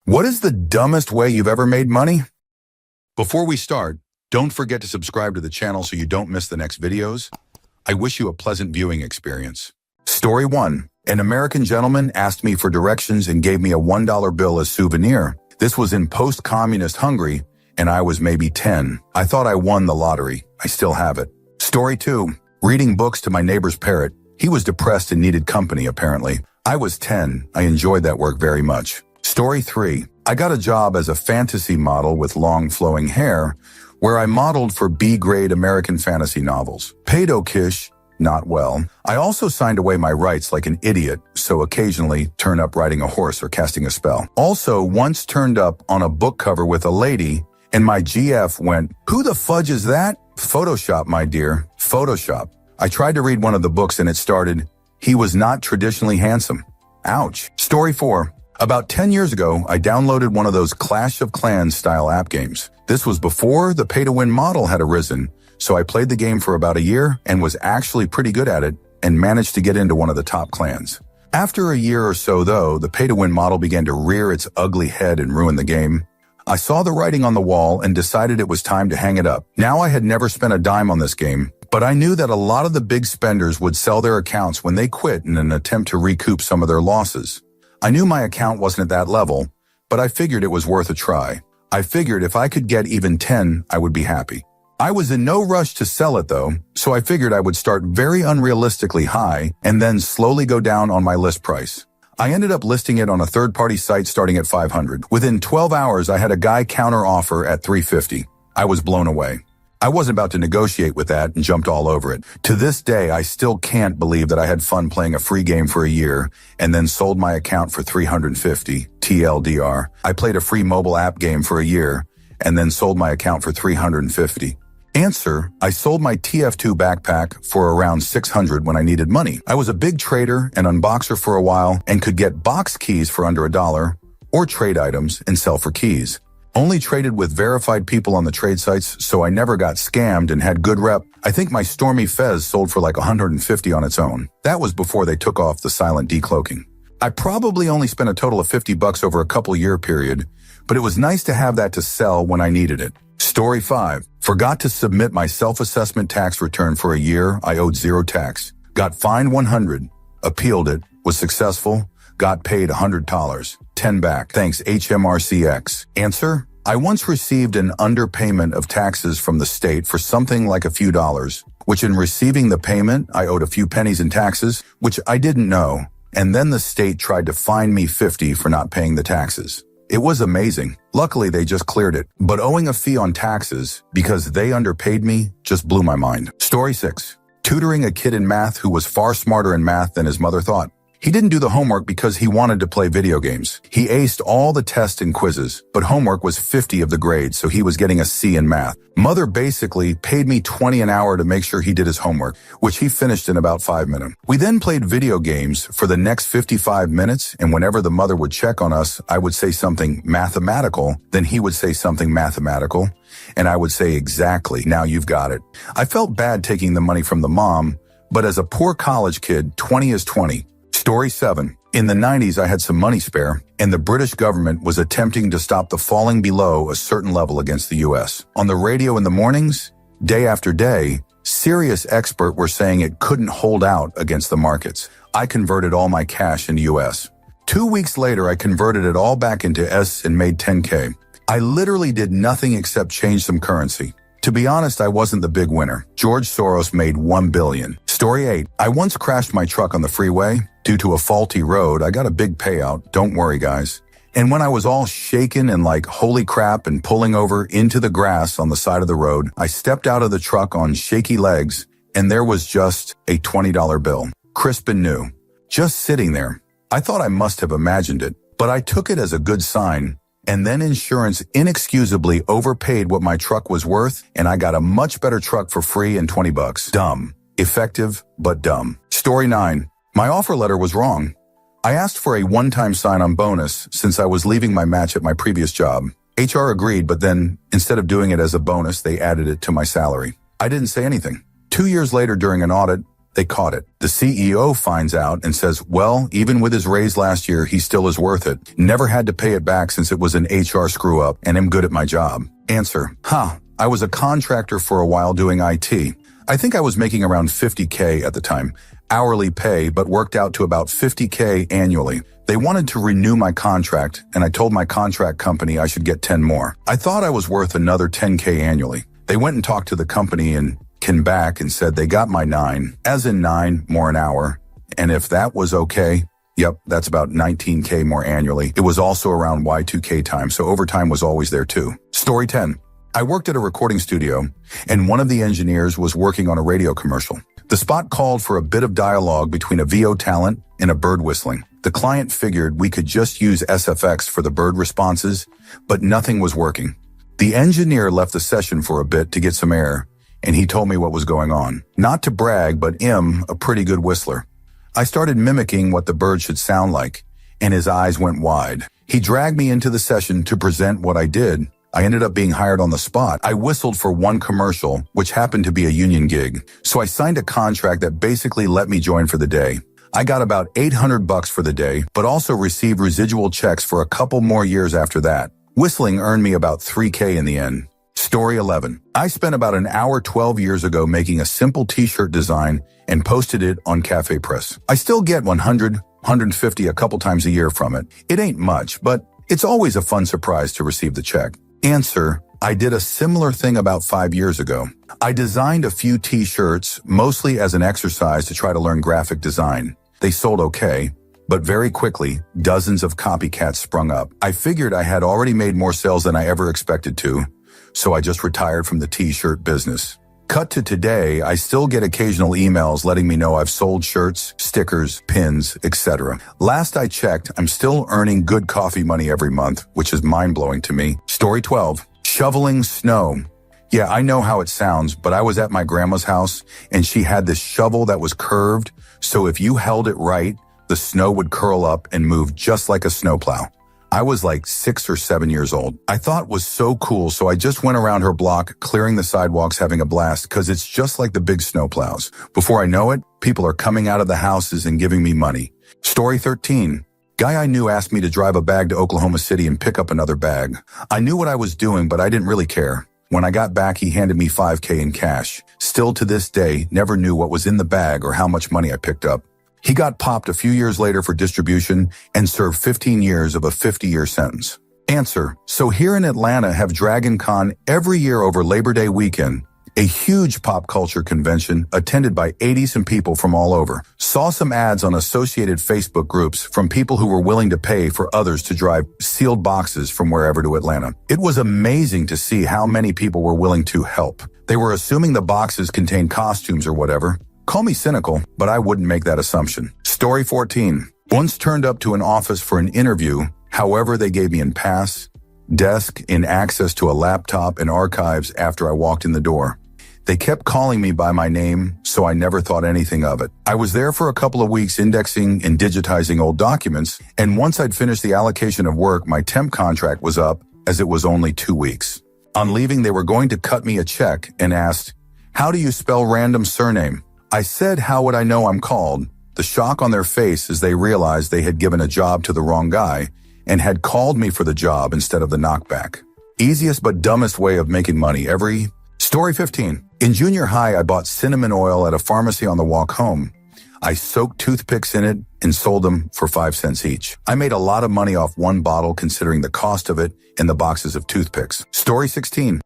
What is the dumbest way you've ever made money? Before we start, don't forget to subscribe to the channel so you don't miss the next videos. I wish you a pleasant viewing experience. Story 1. An American gentleman asked me for directions and gave me a $1 bill as souvenir. This was in post-communist Hungary, and I was maybe 10. I thought I won the lottery. I still have it. Story 2. Reading books to my neighbor's parrot. He was depressed and needed company, apparently. I was 10. I enjoyed that work very much. Story 3. I got a job as a fantasy model with long flowing hair, where I modeled for B-grade American fantasy novels. Paid okish, not well. I also signed away my rights like an idiot, so occasionally turn up riding a horse or casting a spell. Also, once turned up on a book cover with a lady, and my GF went, "Who the fudge is that?" Photoshop, my dear. Photoshop. I tried to read one of the books and it started, "He was not traditionally handsome." Ouch. Story 4. About 10 years ago, I downloaded one of those Clash of Clans style app games. This was before the pay-to-win model had arisen, so I played the game for about a year and was actually pretty good at it and managed to get into one of the top clans. After a year or so, though, the pay-to-win model began to rear its ugly head and ruin the game. I saw the writing on the wall and decided it was time to hang it up. Now, I had never spent a dime on this game, but I knew that a lot of the big spenders would sell their accounts when they quit in an attempt to recoup some of their losses. I knew my account wasn't at that level, but I figured it was worth a try. I figured if I could get even 10, I would be happy. I was in no rush to sell it though, so I figured I would start very unrealistically high and then slowly go down on my list price. I ended up listing it on a third-party site starting at 500. Within 12 hours, I had a guy counter offer at 350. I was blown away. I wasn't about to negotiate with that and jumped all over it. To this day, I still can't believe that I had fun playing a free game for a year and then sold my account for 350 TLDR. I played a free mobile app game for a year and then sold my account for 350. Answer, I sold my TF2 backpack for around 600 when I needed money. I was a big trader and unboxer for a while and could get box keys for under $1 or trade items and sell for keys. Only traded with verified people on the trade sites, so I never got scammed and had good rep. I think my Stormy Fez sold for like 150 on its own. That was before they took off the silent decloaking. I probably only spent a total of $50 over a couple-year period, but it was nice to have that to sell when I needed it. Story 5. Forgot to submit my self-assessment tax return for a year. I owed zero tax. Got fined $100. Appealed it. Was successful. Got paid $100. 10 back. Thanks, HMRCX. Answer? I once received an underpayment of taxes from the state for something like a few dollars, which in receiving the payment, I owed a few pennies in taxes, which I didn't know. And then the state tried to fine me $50 for not paying the taxes. It was amazing. Luckily, they just cleared it. But owing a fee on taxes because they underpaid me just blew my mind. Story 6. Tutoring a kid in math who was far smarter in math than his mother thought. He didn't do the homework because he wanted to play video games. He aced all the tests and quizzes, but homework was 50 of the grades, so he was getting a C in math. Mother basically paid me $20 an hour to make sure he did his homework, which he finished in about 5 minutes. We then played video games for the next 55 minutes, and whenever the mother would check on us, I would say something mathematical, then he would say something mathematical, and I would say exactly, now you've got it. I felt bad taking the money from the mom, but as a poor college kid, 20 is 20. Story 7. In the 90s, I had some money spare, and the British government was attempting to stop the falling below a certain level against the US. On the radio in the mornings, day after day, serious experts were saying it couldn't hold out against the markets. I converted all my cash into US. 2 weeks later, I converted it all back into S and made 10K. I literally did nothing except change some currency. To be honest, I wasn't the big winner. George Soros made $1 billion. Story 8. I once crashed my truck on the freeway. Due to a faulty road, I got a big payout. Don't worry, guys. And when I was all shaken and like, holy crap, and pulling over into the grass on the side of the road, I stepped out of the truck on shaky legs, and there was just a $20 bill. Crisp and new. Just sitting there. I thought I must have imagined it, but I took it as a good sign. And then insurance inexcusably overpaid what my truck was worth, and I got a much better truck for free and $20. Dumb. Effective, but dumb. Story 9. My offer letter was wrong. I asked for a one-time sign-on bonus since I was leaving my match at my previous job. HR agreed, but then, instead of doing it as a bonus, they added it to my salary. I didn't say anything. 2 years later during an audit, They caught it. The CEO finds out and says, well, even with his raise last year, he still is worth it. Never had to pay it back since it was an HR screw-up and am good at my job. Answer, I was a contractor for a while doing IT. I think I was making around $50K at the time, hourly pay, but worked out to about $50K annually. They wanted to renew my contract, and I told my contract company I should get 10 more. I thought I was worth another 10K annually. They went and talked to the company and came back and said they got my 9, as in 9 more an hour. And if that was okay, yep, that's about 19K more annually. It was also around Y2K time, so overtime was always there too. Story 10. I worked at a recording studio, and one of the engineers was working on a radio commercial. The spot called for a bit of dialogue between a VO talent and a bird whistling. The client figured we could just use SFX for the bird responses, but nothing was working. The engineer left the session for a bit to get some air, and he told me what was going on. Not to brag, but a pretty good whistler. I started mimicking what the bird should sound like, and his eyes went wide. He dragged me into the session to present what I did. I ended up being hired on the spot. I whistled for one commercial, which happened to be a union gig. So I signed a contract that basically let me join for the day. I got about $800 for the day, but also received residual checks for a couple more years after that. Whistling earned me about $3K in the end. Story 11. I spent about an hour 12 years ago making a simple t-shirt design and posted it on Cafe Press. I still get 100, 150 a couple times a year from it. It ain't much, but it's always a fun surprise to receive the check. Answer, I did a similar thing about 5 years ago. I designed a few t-shirts, mostly as an exercise to try to learn graphic design. They sold okay, but very quickly, dozens of copycats sprung up. I figured I had already made more sales than I ever expected to, so I just retired from the t-shirt business. Cut to today, I still get occasional emails letting me know I've sold shirts, stickers, pins, etc. Last I checked, I'm still earning good coffee money every month, which is mind-blowing to me. Story 12. Shoveling snow. Yeah, I know how it sounds, but I was at my grandma's house, and she had this shovel that was curved, so if you held it right, the snow would curl up and move just like a snowplow. I was like 6 or 7 years old. I thought it was so cool, so I just went around her block, clearing the sidewalks, having a blast, because it's just like the big snowplows. Before I know it, people are coming out of the houses and giving me money. Story 13. Guy I knew asked me to drive a bag to Oklahoma City and pick up another bag. I knew what I was doing, but I didn't really care. When I got back, he handed me $5K in cash. Still to this day, never knew what was in the bag or how much money I picked up. He got popped a few years later for distribution and served 15 years of a 50-year sentence. Answer, so here in Atlanta have Dragon Con every year over Labor Day weekend, a huge pop culture convention attended by 80-some people from all over. Saw some ads on associated Facebook groups from people who were willing to pay for others to drive sealed boxes from wherever to Atlanta. It was amazing to see how many people were willing to help. They were assuming the boxes contained costumes or whatever. Call me cynical, but I wouldn't make that assumption. Story 14. Once turned up to an office for an interview, however they gave me in pass, desk, and access to a laptop and archives after I walked in the door. They kept calling me by my name, so I never thought anything of it. I was there for a couple of weeks indexing and digitizing old documents, and once I'd finished the allocation of work, my temp contract was up, as it was only 2 weeks. On leaving, they were going to cut me a check and asked, "How do you spell random surname?" I said, "How would I know I'm called?" The shock on their face as they realized they had given a job to the wrong guy and had called me for the job instead of the knockback. Easiest but dumbest way of making money every... Story 15. In junior high, I bought cinnamon oil at a pharmacy on the walk home. I soaked toothpicks in it and sold them for 5 cents each. I made a lot of money off one bottle considering the cost of it and the boxes of toothpicks. Story 16.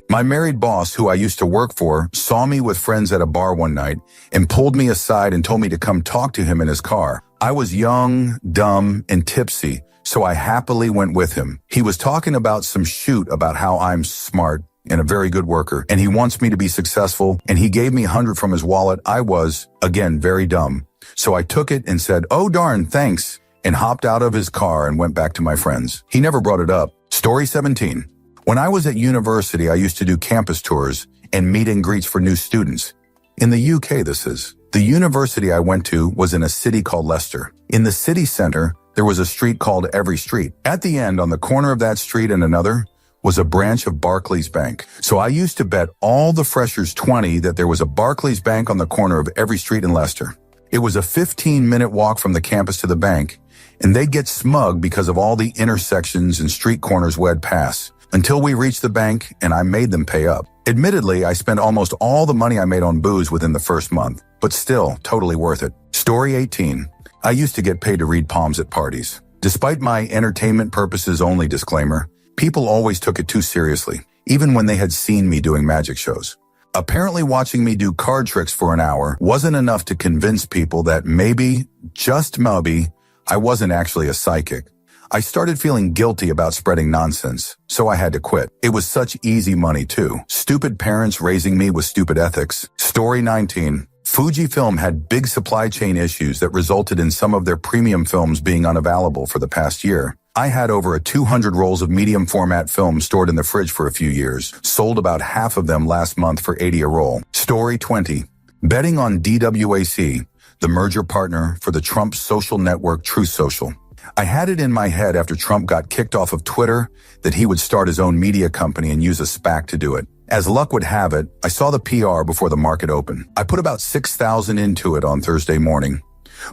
My married boss, who I used to work for, saw me with friends at a bar one night and pulled me aside and told me to come talk to him in his car. I was young, dumb, and tipsy, so I happily went with him. He was talking about some shoot about how I'm smart and a very good worker, and he wants me to be successful, and he gave me 100 from his wallet. I was, again, very dumb. So I took it and said, "Oh darn, thanks," and hopped out of his car and went back to my friends. He never brought it up. Story 17. When I was at university, I used to do campus tours and meet and greets for new students. In the UK, this is. The university I went to was in a city called Leicester. In the city center, there was a street called Every Street. At the end, on the corner of that street and another, was a branch of Barclays Bank. So I used to bet all the freshers 20 that there was a Barclays Bank on the corner of every street in Leicester. It was a 15-minute walk from the campus to the bank, and they'd get smug because of all the intersections and street corners we'd pass, until we reached the bank and I made them pay up. Admittedly, I spent almost all the money I made on booze within the first month, but still totally worth it. Story 18. I used to get paid to read palms at parties. Despite my entertainment purposes only disclaimer, people always took it too seriously, even when they had seen me doing magic shows. Apparently watching me do card tricks for an hour wasn't enough to convince people that maybe, just maybe, I wasn't actually a psychic. I started feeling guilty about spreading nonsense, so I had to quit. It was such easy money too. Stupid parents raising me with stupid ethics. Story 19. Fujifilm had big supply chain issues that resulted in some of their premium films being unavailable for the past year. I had over 200 rolls of medium format film stored in the fridge for a few years, sold about half of them last month for 80 a roll. Story 20. Betting on DWAC, the merger partner for the Trump social network Truth Social. I had it in my head after Trump got kicked off of Twitter that he would start his own media company and use a SPAC to do it. As luck would have it, I saw the PR before the market opened. I put about 6,000 into it on Thursday morning,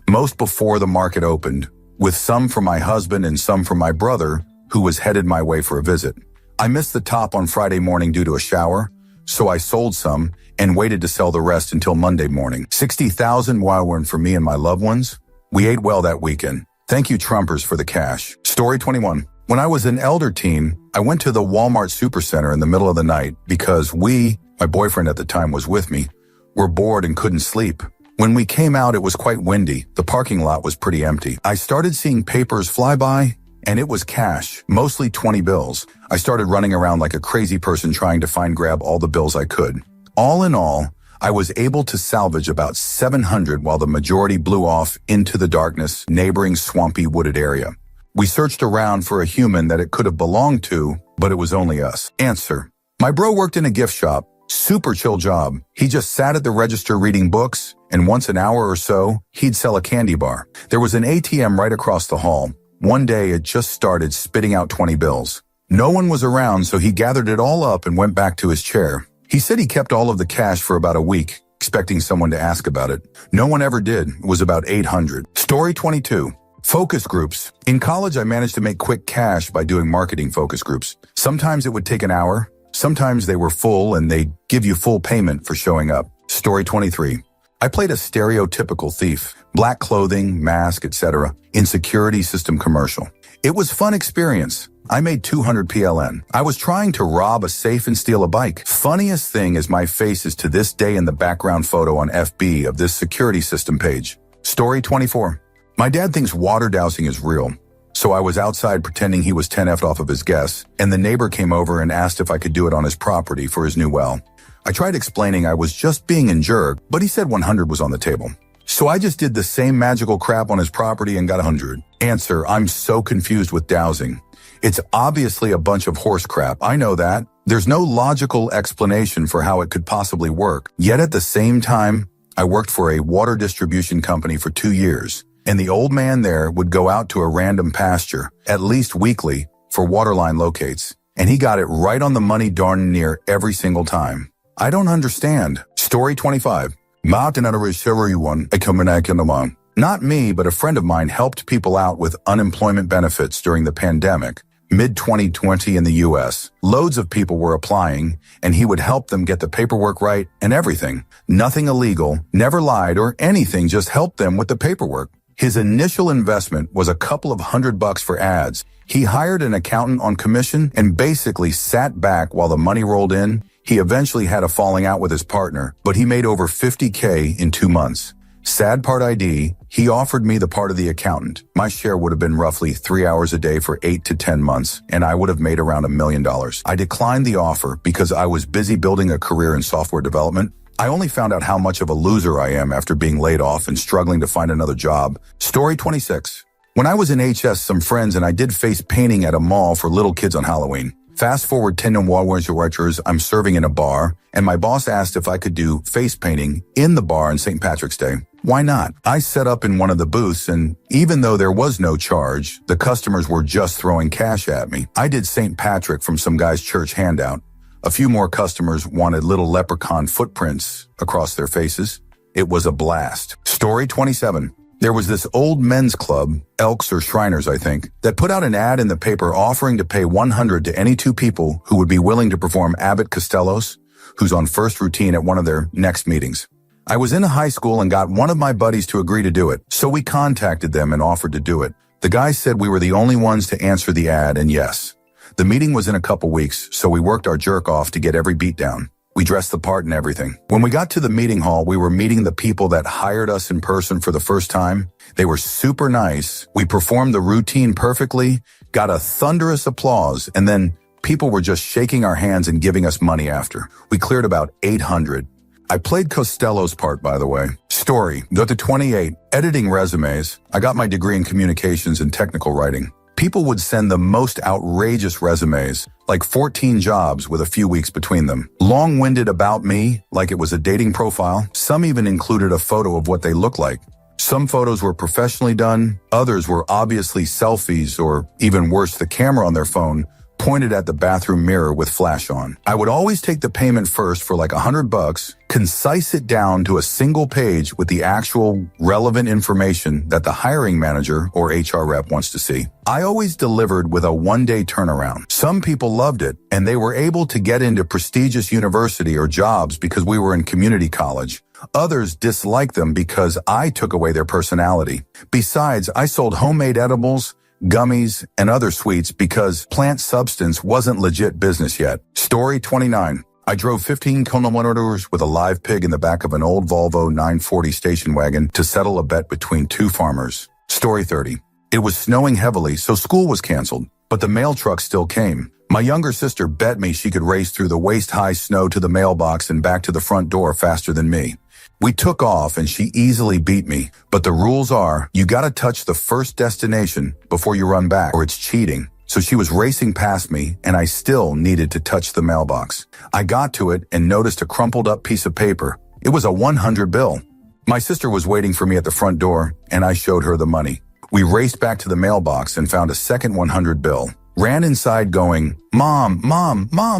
most before the market opened, with some for my husband and some for my brother, who was headed my way for a visit. I missed the top on Friday morning due to a shower, so I sold some and waited to sell the rest until Monday morning. 60,000 won for me and my loved ones. We ate well that weekend. Thank you, Trumpers, for the cash. Story 21. When I was an elder teen, I went to the Walmart Supercenter in the middle of the night because my boyfriend at the time was with me, were bored and couldn't sleep. When we came out, it was quite windy. The parking lot was pretty empty. I started seeing papers fly by, and it was cash, mostly 20 bills. I started running around like a crazy person trying to grab all the bills I could. All in all, I was able to salvage about 700 while the majority blew off into the darkness, neighboring swampy wooded area. We searched around for a human that it could have belonged to, but it was only us. Answer. My bro worked in a gift shop. Super chill job. He just sat at the register reading books, and once an hour or so, he'd sell a candy bar. There was an ATM right across the hall. One day, it just started spitting out 20 bills. No one was around, so he gathered it all up and went back to his chair. He said he kept all of the cash for about a week, expecting someone to ask about it. No one ever did. It was about 800. Story 22. Focus groups. In college, I managed to make quick cash by doing marketing focus groups. Sometimes it would take an hour. Sometimes they were full and they'd give you full payment for showing up. Story 23. I played a stereotypical thief. Black clothing, mask, etc. in security system commercial. It was fun experience. I made 200 PLN. I was trying to rob a safe and steal a bike. Funniest thing is my face is to this day in the background photo on FB of this security system page. Story 24. My dad thinks water dowsing is real. So I was outside pretending he was 10F'd off of his guess, and the neighbor came over and asked if I could do it on his property for his new well. I tried explaining I was just being a jerk, but he said 100 was on the table. So I just did the same magical crap on his property and got 100. Answer. I'm so confused with dowsing. It's obviously a bunch of horse crap. I know that. There's no logical explanation for how it could possibly work. Yet at the same time, I worked for a water distribution company for 2 years, and the old man there would go out to a random pasture, at least weekly, for waterline locates, and he got it right on the money darn near every single time. I don't understand. Story 25. Not me, but a friend of mine helped people out with unemployment benefits during the pandemic, mid-2020 in the US. Loads of people were applying, and he would help them get the paperwork right and everything. Nothing illegal, never lied or anything, just helped them with the paperwork. His initial investment was a couple of $100 for ads. He hired an accountant on commission and basically sat back while the money rolled in. He eventually had a falling out with his partner, but he made over 50K in 2 months. Sad part ID, he offered me the part of the accountant. My share would have been roughly 3 hours a day for 8 to 10 months, and I would have made around $1 million. I declined the offer because I was busy building a career in software development. I only found out how much of a loser I am after being laid off and struggling to find another job. Story 26. When I was in HS, some friends and I did face painting at a mall for little kids on Halloween. Fast forward 10 years, I'm serving in a bar, and my boss asked if I could do face painting in the bar on St. Patrick's Day. Why not? I set up in one of the booths, and even though there was no charge, the customers were just throwing cash at me. I did St. Patrick from some guy's church handout. A few more customers wanted little leprechaun footprints across their faces. It was a blast. Story 27. There was this old men's club, Elks or Shriners I think, that put out an ad in the paper offering to pay $100 to any two people who would be willing to perform Abbott Costello's, who's on first routine at one of their next meetings. I was in high school and got one of my buddies to agree to do it, so we contacted them and offered to do it. The guy said we were the only ones to answer the ad, and yes. The meeting was in a couple weeks, so we worked our jerk off to get every beat down. We dressed the part and everything. When we got to the meeting hall, we were meeting the people that hired us in person for the first time. They were super nice. We performed the routine perfectly, got a thunderous applause, and then people were just shaking our hands and giving us money after. We cleared about $800. I played Costello's part, by the way. Story, go to 28, editing resumes. I got my degree in communications and technical writing. People would send the most outrageous resumes, like 14 jobs with a few weeks between them. Long-winded about me, like it was a dating profile. Some even included a photo of what they looked like. Some photos were professionally done. Others were obviously selfies, or even worse, the camera on their phone pointed at the bathroom mirror with flash on. I would always take the payment first for like $100, concise it down to a single page with the actual relevant information that the hiring manager or HR rep wants to see. I always delivered with a one-day turnaround. Some people loved it, and they were able to get into prestigious university or jobs because we were in community college. Others disliked them because I took away their personality. Besides, I sold homemade edibles, gummies, and other sweets because plant substance wasn't legit business yet. Story 29. I drove 15 kilometers with a live pig in the back of an old Volvo 940 station wagon to settle a bet between two farmers. Story 30. It was snowing heavily, so school was canceled, but the mail truck still came. My younger sister bet me she could race through the waist-high snow to the mailbox and back to the front door faster than me. We took off and she easily beat me, but the rules are you gotta touch the first destination before you run back or it's cheating. So she was racing past me and I still needed to touch the mailbox. I got to it and noticed a crumpled up piece of paper. It was a 100 bill. My sister was waiting for me at the front door and I showed her the money. We raced back to the mailbox and found a second 100 bill. Ran inside going, Mom,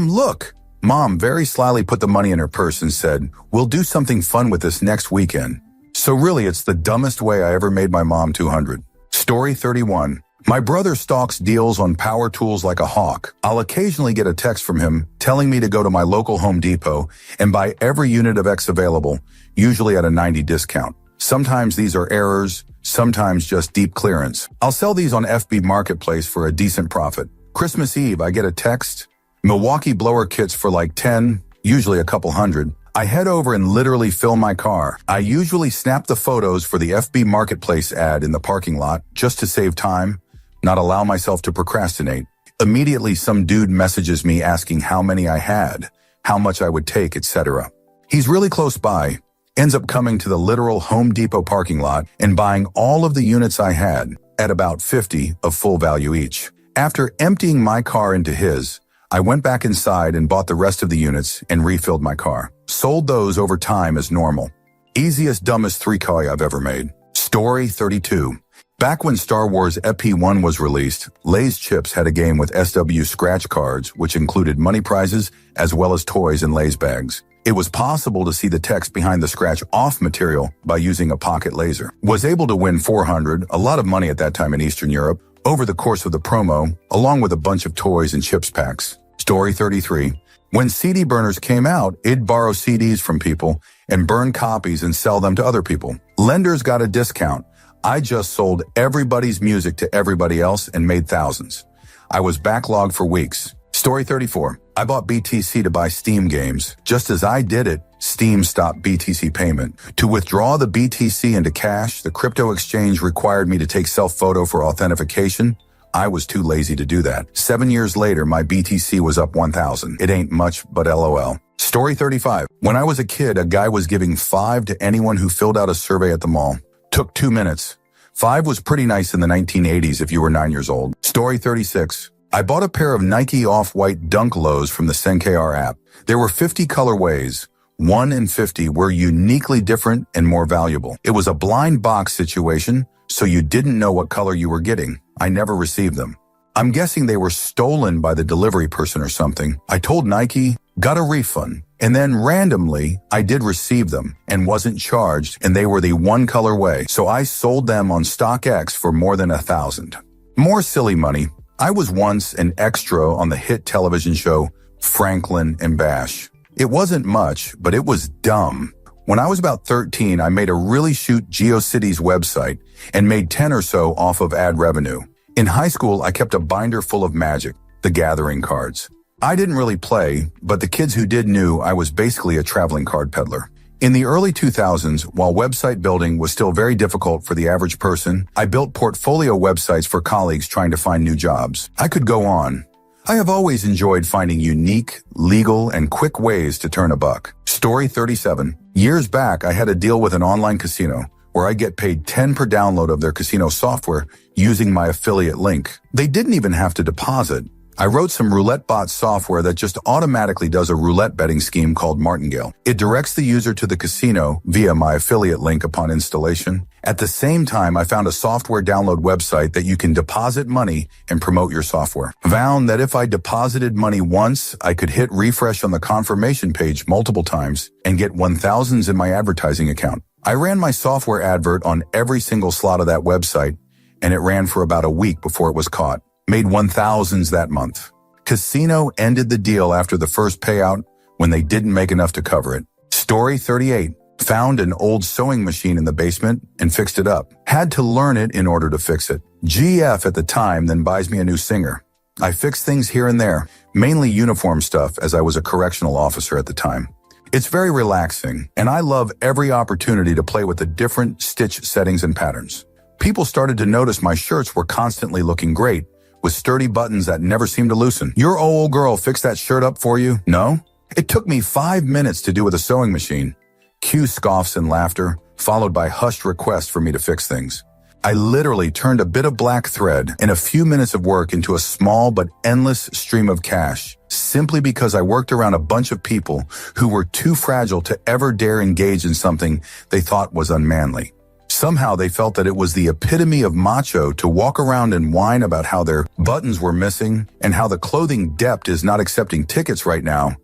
look. Mom very slyly put the money in her purse and said, we'll do something fun with this next weekend. So really, it's the dumbest way I ever made my mom 200. Story 31. My brother stalks deals on power tools like a hawk. I'll occasionally get a text from him telling me to go to my local Home Depot and buy every unit of X available, usually at a 90 discount. Sometimes these are errors, sometimes just deep clearance. I'll sell these on FB Marketplace for a decent profit. Christmas Eve, I get a text. Milwaukee blower kits for like 10, usually a couple hundred. I head over and literally fill my car. I usually snap the photos for the FB Marketplace ad in the parking lot just to save time, not allow myself to procrastinate. Immediately, some dude messages me asking how many I had, how much I would take, etc. He's really close by, ends up coming to the literal Home Depot parking lot and buying all of the units I had at about 50 of full value each. After emptying my car into his, I went back inside and bought the rest of the units and refilled my car. Sold those over time as normal. Easiest, dumbest 3K I've ever made. Story 32. Back when Star Wars EP1 was released, Lay's Chips had a game with SW scratch cards, which included money prizes as well as toys in Lay's bags. It was possible to see the text behind the scratch-off material by using a pocket laser. Was able to win 400, a lot of money at that time in Eastern Europe, over the course of the promo, along with a bunch of toys and chips packs. Story 33. When CD burners came out, it'd borrow CDs from people and burn copies and sell them to other people. Lenders got a discount. I just sold everybody's music to everybody else and made thousands. I was backlogged for weeks. Story 34. I bought BTC to buy Steam games. Just as I did it, Steam stopped BTC payment. To withdraw the BTC into cash, the crypto exchange required me to take self-photo for authentication. I was too lazy to do that. 7 years later, my BTC was up 1,000. It ain't much, but LOL. Story 35. When I was a kid, a guy was giving 5 to anyone who filled out a survey at the mall. Took 2 minutes. 5 was pretty nice in the 1980s if you were 9 years old. Story 36. I bought a pair of Nike Off-White Dunk Lows from the SenKR app. There were 50 colorways. 1 in 50 were uniquely different and more valuable. It was a blind box situation, so you didn't know what color you were getting. I never received them. I'm guessing they were stolen by the delivery person or something. I told Nike, got a refund, and then randomly, I did receive them and wasn't charged, and they were the one colorway, so I sold them on StockX for more than $1,000. More silly money. I was once an extra on the hit television show Franklin and Bash. It wasn't much, but it was dumb. When I was about 13, I made a really shoot GeoCities website and made 10 or so off of ad revenue. In high school, I kept a binder full of Magic, the Gathering cards. I didn't really play, but the kids who did knew I was basically a traveling card peddler. In the early 2000s, while website building was still very difficult for the average person, I built portfolio websites for colleagues trying to find new jobs. I could go on. I have always enjoyed finding unique, legal, and quick ways to turn a buck. Story 37. Years back, I had a deal with an online casino where I get paid $10 per download of their casino software using my affiliate link. They didn't even have to deposit. I wrote some roulette bot software that just automatically does a roulette betting scheme called Martingale. It directs the user to the casino via my affiliate link upon installation. At the same time, I found a software download website that you can deposit money and promote your software. Found that if I deposited money once, I could hit refresh on the confirmation page multiple times and get 1,000s in my advertising account. I ran my software advert on every single slot of that website, and it ran for about a week before it was caught. Made 1,000s that month. Casino ended the deal after the first payout when they didn't make enough to cover it. Story 38. Found an old sewing machine in the basement and fixed it up. Had to learn it in order to fix it. GF at the time then buys me a new Singer. I fixed things here and there, mainly uniform stuff as I was a correctional officer at the time. It's very relaxing, and I love every opportunity to play with the different stitch settings and patterns. People started to notice my shirts were constantly looking great, with sturdy buttons that never seemed to loosen. Your old girl fixed that shirt up for you? No? It took me 5 minutes to do with a sewing machine. Cue scoffs and laughter, followed by hushed requests for me to fix things. I literally turned a bit of black thread and a few minutes of work into a small but endless stream of cash, simply because I worked around a bunch of people who were too fragile to ever dare engage in something they thought was unmanly. Somehow they felt that it was the epitome of macho to walk around and whine about how their buttons were missing and how the clothing depot is not accepting tickets right now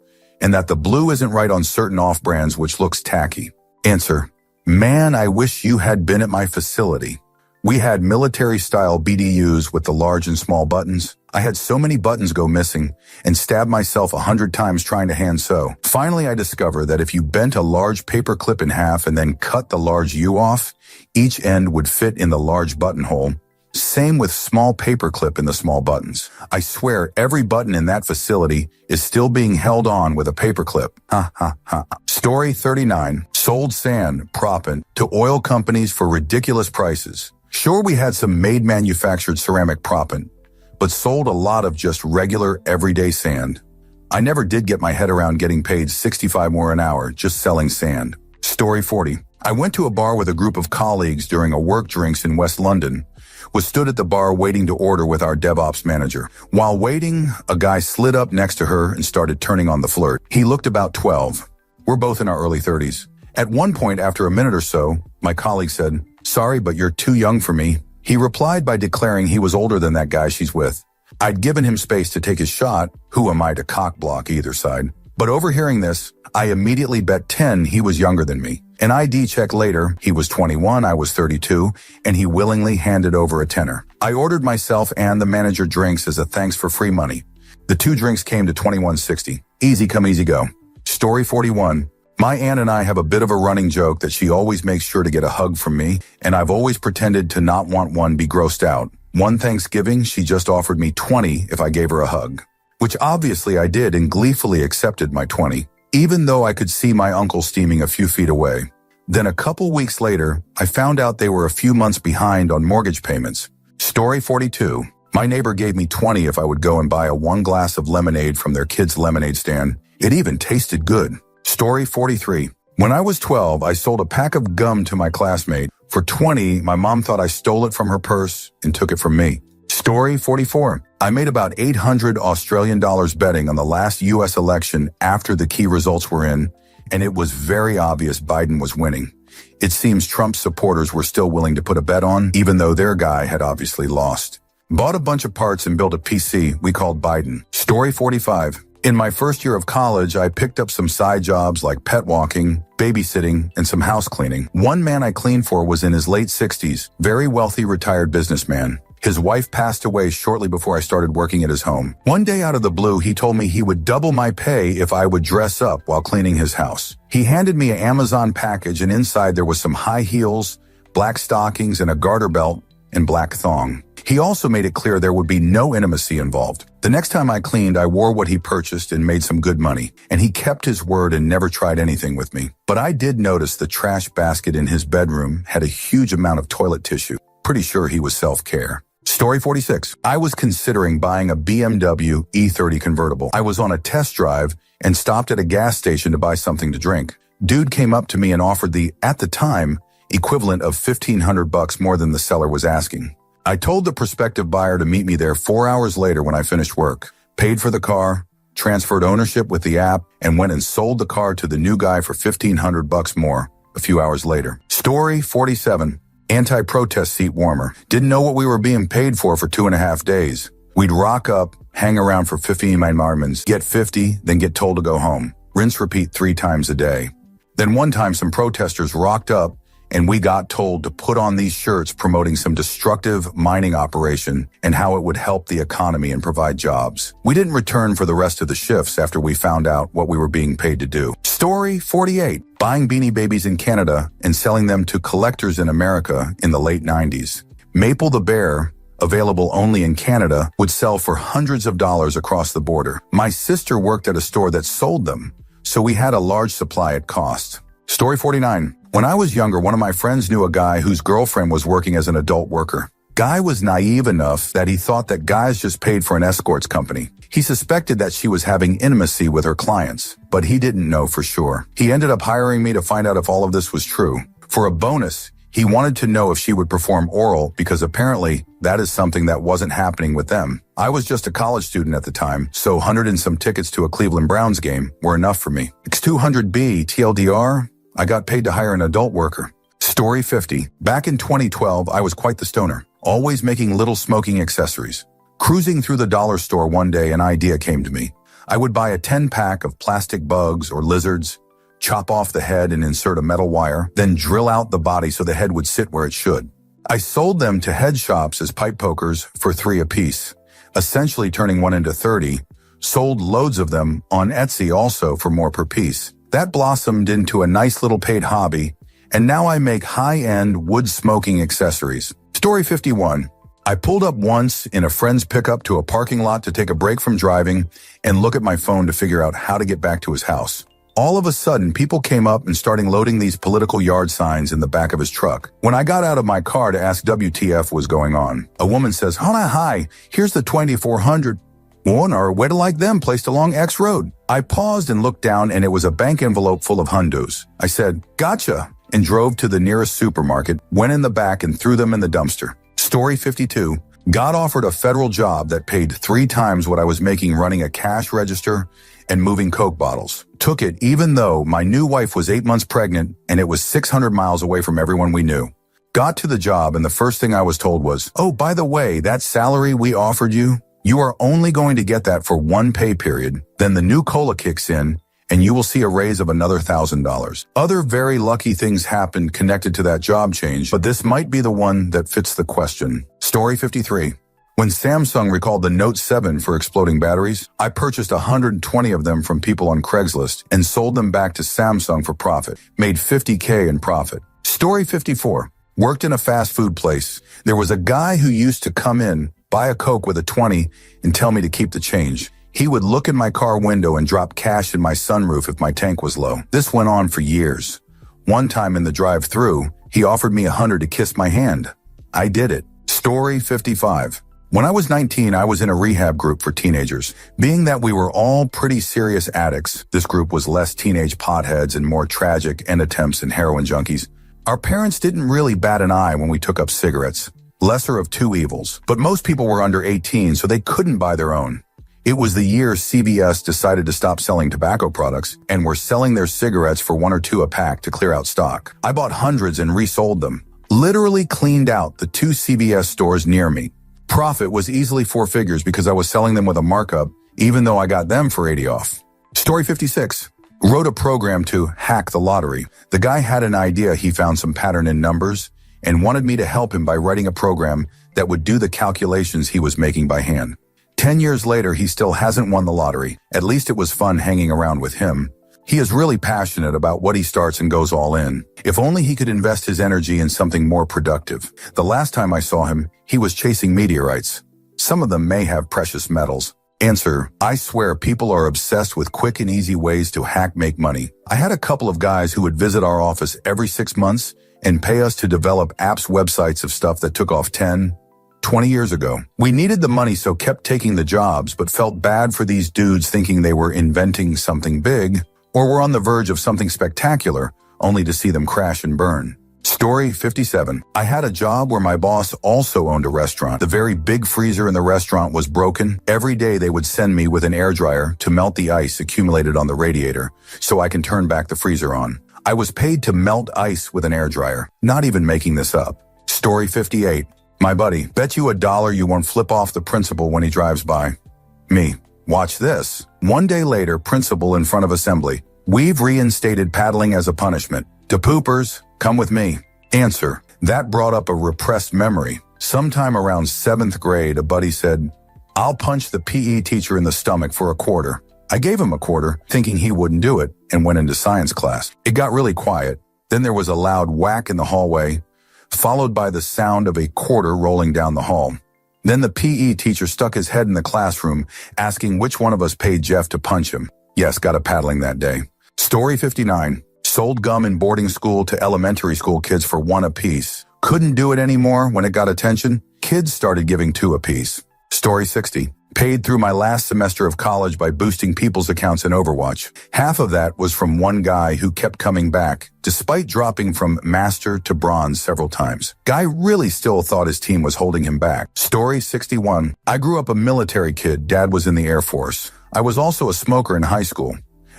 and that the blue isn't right on certain off-brands which looks tacky. Answer: man, I wish you had been at my facility. We had military-style BDUs with the large and small buttons. I had so many buttons go missing and stabbed myself 100 times trying to hand sew. Finally, I discovered that if you bent a large paper clip in half and then cut the large U off, each end would fit in the large buttonhole. Same with small paper clip in the small buttons. I swear every button in that facility is still being held on with a paper clip. Ha ha ha. Story 39. Sold sand, proppant, to oil companies for ridiculous prices. Sure, we had some made-manufactured ceramic proppant, but sold a lot of just regular, everyday sand. I never did get my head around getting paid $65 more an hour just selling sand. Story 40. I went to a bar with a group of colleagues during a work drinks in West London. Was stood at the bar waiting to order with our DevOps manager. While waiting, a guy slid up next to her and started turning on the flirt. He looked about 12. We're both in our early 30s. At one point, after a minute or so, my colleague said, "Sorry, but you're too young for me." He replied by declaring he was older than that guy she's with. I'd given him space to take his shot. Who am I to cock block either side? But overhearing this, I immediately bet 10 he was younger than me. An ID check later, he was 21, I was 32, and he willingly handed over a tenner. I ordered myself and the manager drinks as a thanks for free money. The 2 drinks came to $21.60. Easy come, easy go. Story 41. My aunt and I have a bit of a running joke that she always makes sure to get a hug from me, and I've always pretended to not want one, be grossed out. One Thanksgiving, she just offered me 20 if I gave her a hug, which obviously I did and gleefully accepted my 20, even though I could see my uncle steaming a few feet away. Then a couple weeks later, I found out they were a few months behind on mortgage payments. Story 42. My neighbor gave me 20 if I would go and buy a 1 glass of lemonade from their kids' lemonade stand. It even tasted good. Story 43. When I was 12, I sold a pack of gum to my classmate. For 20, my mom thought I stole it from her purse and took it from me. Story 44. I made about 800 Australian dollars betting on the last US election after the key results were in, and it was very obvious Biden was winning. It seems Trump's supporters were still willing to put a bet on, even though their guy had obviously lost. Bought a bunch of parts and built a PC we called Biden. Story 45. In my first year of college, I picked up some side jobs like pet walking, babysitting, and some house cleaning. One man I cleaned for was in his late 60s, very wealthy retired businessman. His wife passed away shortly before I started working at his home. One day out of the blue, he told me he would double my pay if I would dress up while cleaning his house. He handed me an Amazon package, and inside there was some high heels, black stockings, and a garter belt and black thong. He also made it clear there would be no intimacy involved. The next time I cleaned, I wore what he purchased and made some good money, and he kept his word and never tried anything with me. But I did notice the trash basket in his bedroom had a huge amount of toilet tissue. Pretty sure he was self-care. Story 46. I was considering buying a BMW E30 convertible. I was on a test drive and stopped at a gas station to buy something to drink. Dude came up to me and offered the, at the time, equivalent of $1,500 more than the seller was asking. I told the prospective buyer to meet me there 4 hours later when I finished work, paid for the car, transferred ownership with the app, and went and sold the car to the new guy for $1,500 more a few hours later. Story 47. Anti-protest seat warmer. Didn't know what we were being paid for 2.5 days. We'd rock up, hang around for 15 moments, get 50, then get told to go home. Rinse repeat 3 times a day. Then one time some protesters rocked up and we got told to put on these shirts promoting some destructive mining operation and how it would help the economy and provide jobs. We didn't return for the rest of the shifts after we found out what we were being paid to do. Story 48. Buying Beanie Babies in Canada and selling them to collectors in America in the late 90s. Maple the Bear, available only in Canada, would sell for hundreds of dollars across the border. My sister worked at a store that sold them, so we had a large supply at cost. Story 49. When I was younger, one of my friends knew a guy whose girlfriend was working as an adult worker. Guy was naive enough that he thought that guys just paid for an escorts company. He suspected that she was having intimacy with her clients, but he didn't know for sure. He ended up hiring me to find out if all of this was true. For a bonus, he wanted to know if she would perform oral because apparently that is something that wasn't happening with them. I was just a college student at the time, so 100 and some tickets to a Cleveland Browns game were enough for me. X200B, TLDR, I got paid to hire an adult worker. Story 50. Back in 2012, I was quite the stoner, always making little smoking accessories. Cruising through the dollar store one day, an idea came to me. I would buy a 10-pack of plastic bugs or lizards, chop off the head and insert a metal wire, then drill out the body so the head would sit where it should. I sold them to head shops as pipe pokers for $3 apiece, essentially turning one into 30, sold loads of them on Etsy also for more per piece. That blossomed into a nice little paid hobby, and now I make high-end wood smoking accessories. Story 51. I pulled up once in a friend's pickup to a parking lot to take a break from driving and look at my phone to figure out how to get back to his house. All of a sudden, people came up and started loading these political yard signs in the back of his truck. When I got out of my car to ask WTF was going on, a woman says, hi, here's the 2400 one or way to like them placed along X Road. I paused and looked down and it was a bank envelope full of hundos. I said, gotcha, and drove to the nearest supermarket, went in the back and threw them in the dumpster. Story 52. Got offered a federal job that paid 3 times what I was making running a cash register and moving Coke bottles. Took it even though my new wife was 8 months pregnant and it was 600 miles away from everyone we knew. Got to the job and the first thing I was told was, oh, by the way, that salary we offered you, you are only going to get that for 1 pay period. Then the new COLA kicks in and you will see a raise of another $1,000. Other very lucky things happened connected to that job change, but this might be the one that fits the question. Story 53. When Samsung recalled the Note 7 for exploding batteries, I purchased 120 of them from people on Craigslist and sold them back to Samsung for profit. Made $50K in profit. Story 54. Worked in a fast food place. There was a guy who used to come in, buy a Coke with a 20, and tell me to keep the change. He would look in my car window and drop cash in my sunroof if my tank was low. This went on for years. One time in the drive-thru, he offered me $100 to kiss my hand. I did it. Story 55. When I was 19, I was in a rehab group for teenagers. Being that we were all pretty serious addicts, this group was less teenage potheads and more tragic end attempts and heroin junkies. Our parents didn't really bat an eye when we took up cigarettes. Lesser of two evils. But most people were under 18, so they couldn't buy their own. It was the year CVS decided to stop selling tobacco products and were selling their cigarettes for 1 or 2 a pack to clear out stock. I bought hundreds and resold them. Literally cleaned out the 2 CVS stores near me. Profit was easily 4 figures because I was selling them with a markup, even though I got them for 80 off. Story 56. Wrote a program to hack the lottery. The guy had an idea he found some pattern in numbers and wanted me to help him by writing a program that would do the calculations he was making by hand. 10 years later, he still hasn't won the lottery. At least it was fun hanging around with him. He is really passionate about what he starts and goes all in. If only he could invest his energy in something more productive. The last time I saw him, he was chasing meteorites. Some of them may have precious metals. Answer: I swear people are obsessed with quick and easy ways to make money. I had a couple of guys who would visit our office every 6 months and pay us to develop apps, websites of stuff that took off 10, 20 years ago. We needed the money, so kept taking the jobs, but felt bad for these dudes thinking they were inventing something big or were on the verge of something spectacular, only to see them crash and burn. Story 57. I had a job where my boss also owned a restaurant. The very big freezer in the restaurant was broken. Every day they would send me with an airdryer to melt the ice accumulated on the radiator so I can turn back the freezer on. I was paid to melt ice with an airdryer. Not even making this up. Story 58. My buddy, bet you $1 you won't flip off the principal when he drives by. Me. Watch this. 1 day later, principal in front of assembly. We've reinstated paddling as a punishment. To poopers, come with me. Answer: that brought up a repressed memory. Sometime around 7th grade, a buddy said, I'll punch the PE teacher in the stomach for a quarter. I gave him a quarter, thinking he wouldn't do it, and went into science class. It got really quiet. Then there was a loud whack in the hallway, followed by the sound of a quarter rolling down the hall. Then the PE teacher stuck his head in the classroom, asking which one of us paid Jeff to punch him. Yes, got a paddling that day. Story 59. Sold gum in boarding school to elementary school kids for 1 apiece. Couldn't do it anymore when it got attention. Kids started giving 2 apiece. Story 60. Paid through my last semester of college by boosting people's accounts in Overwatch. Half of that was from one guy who kept coming back, despite dropping from master to bronze several times. Guy really still thought his team was holding him back. Story 61. I grew up a military kid. Dad was in the Air Force. I was also a smoker in high school.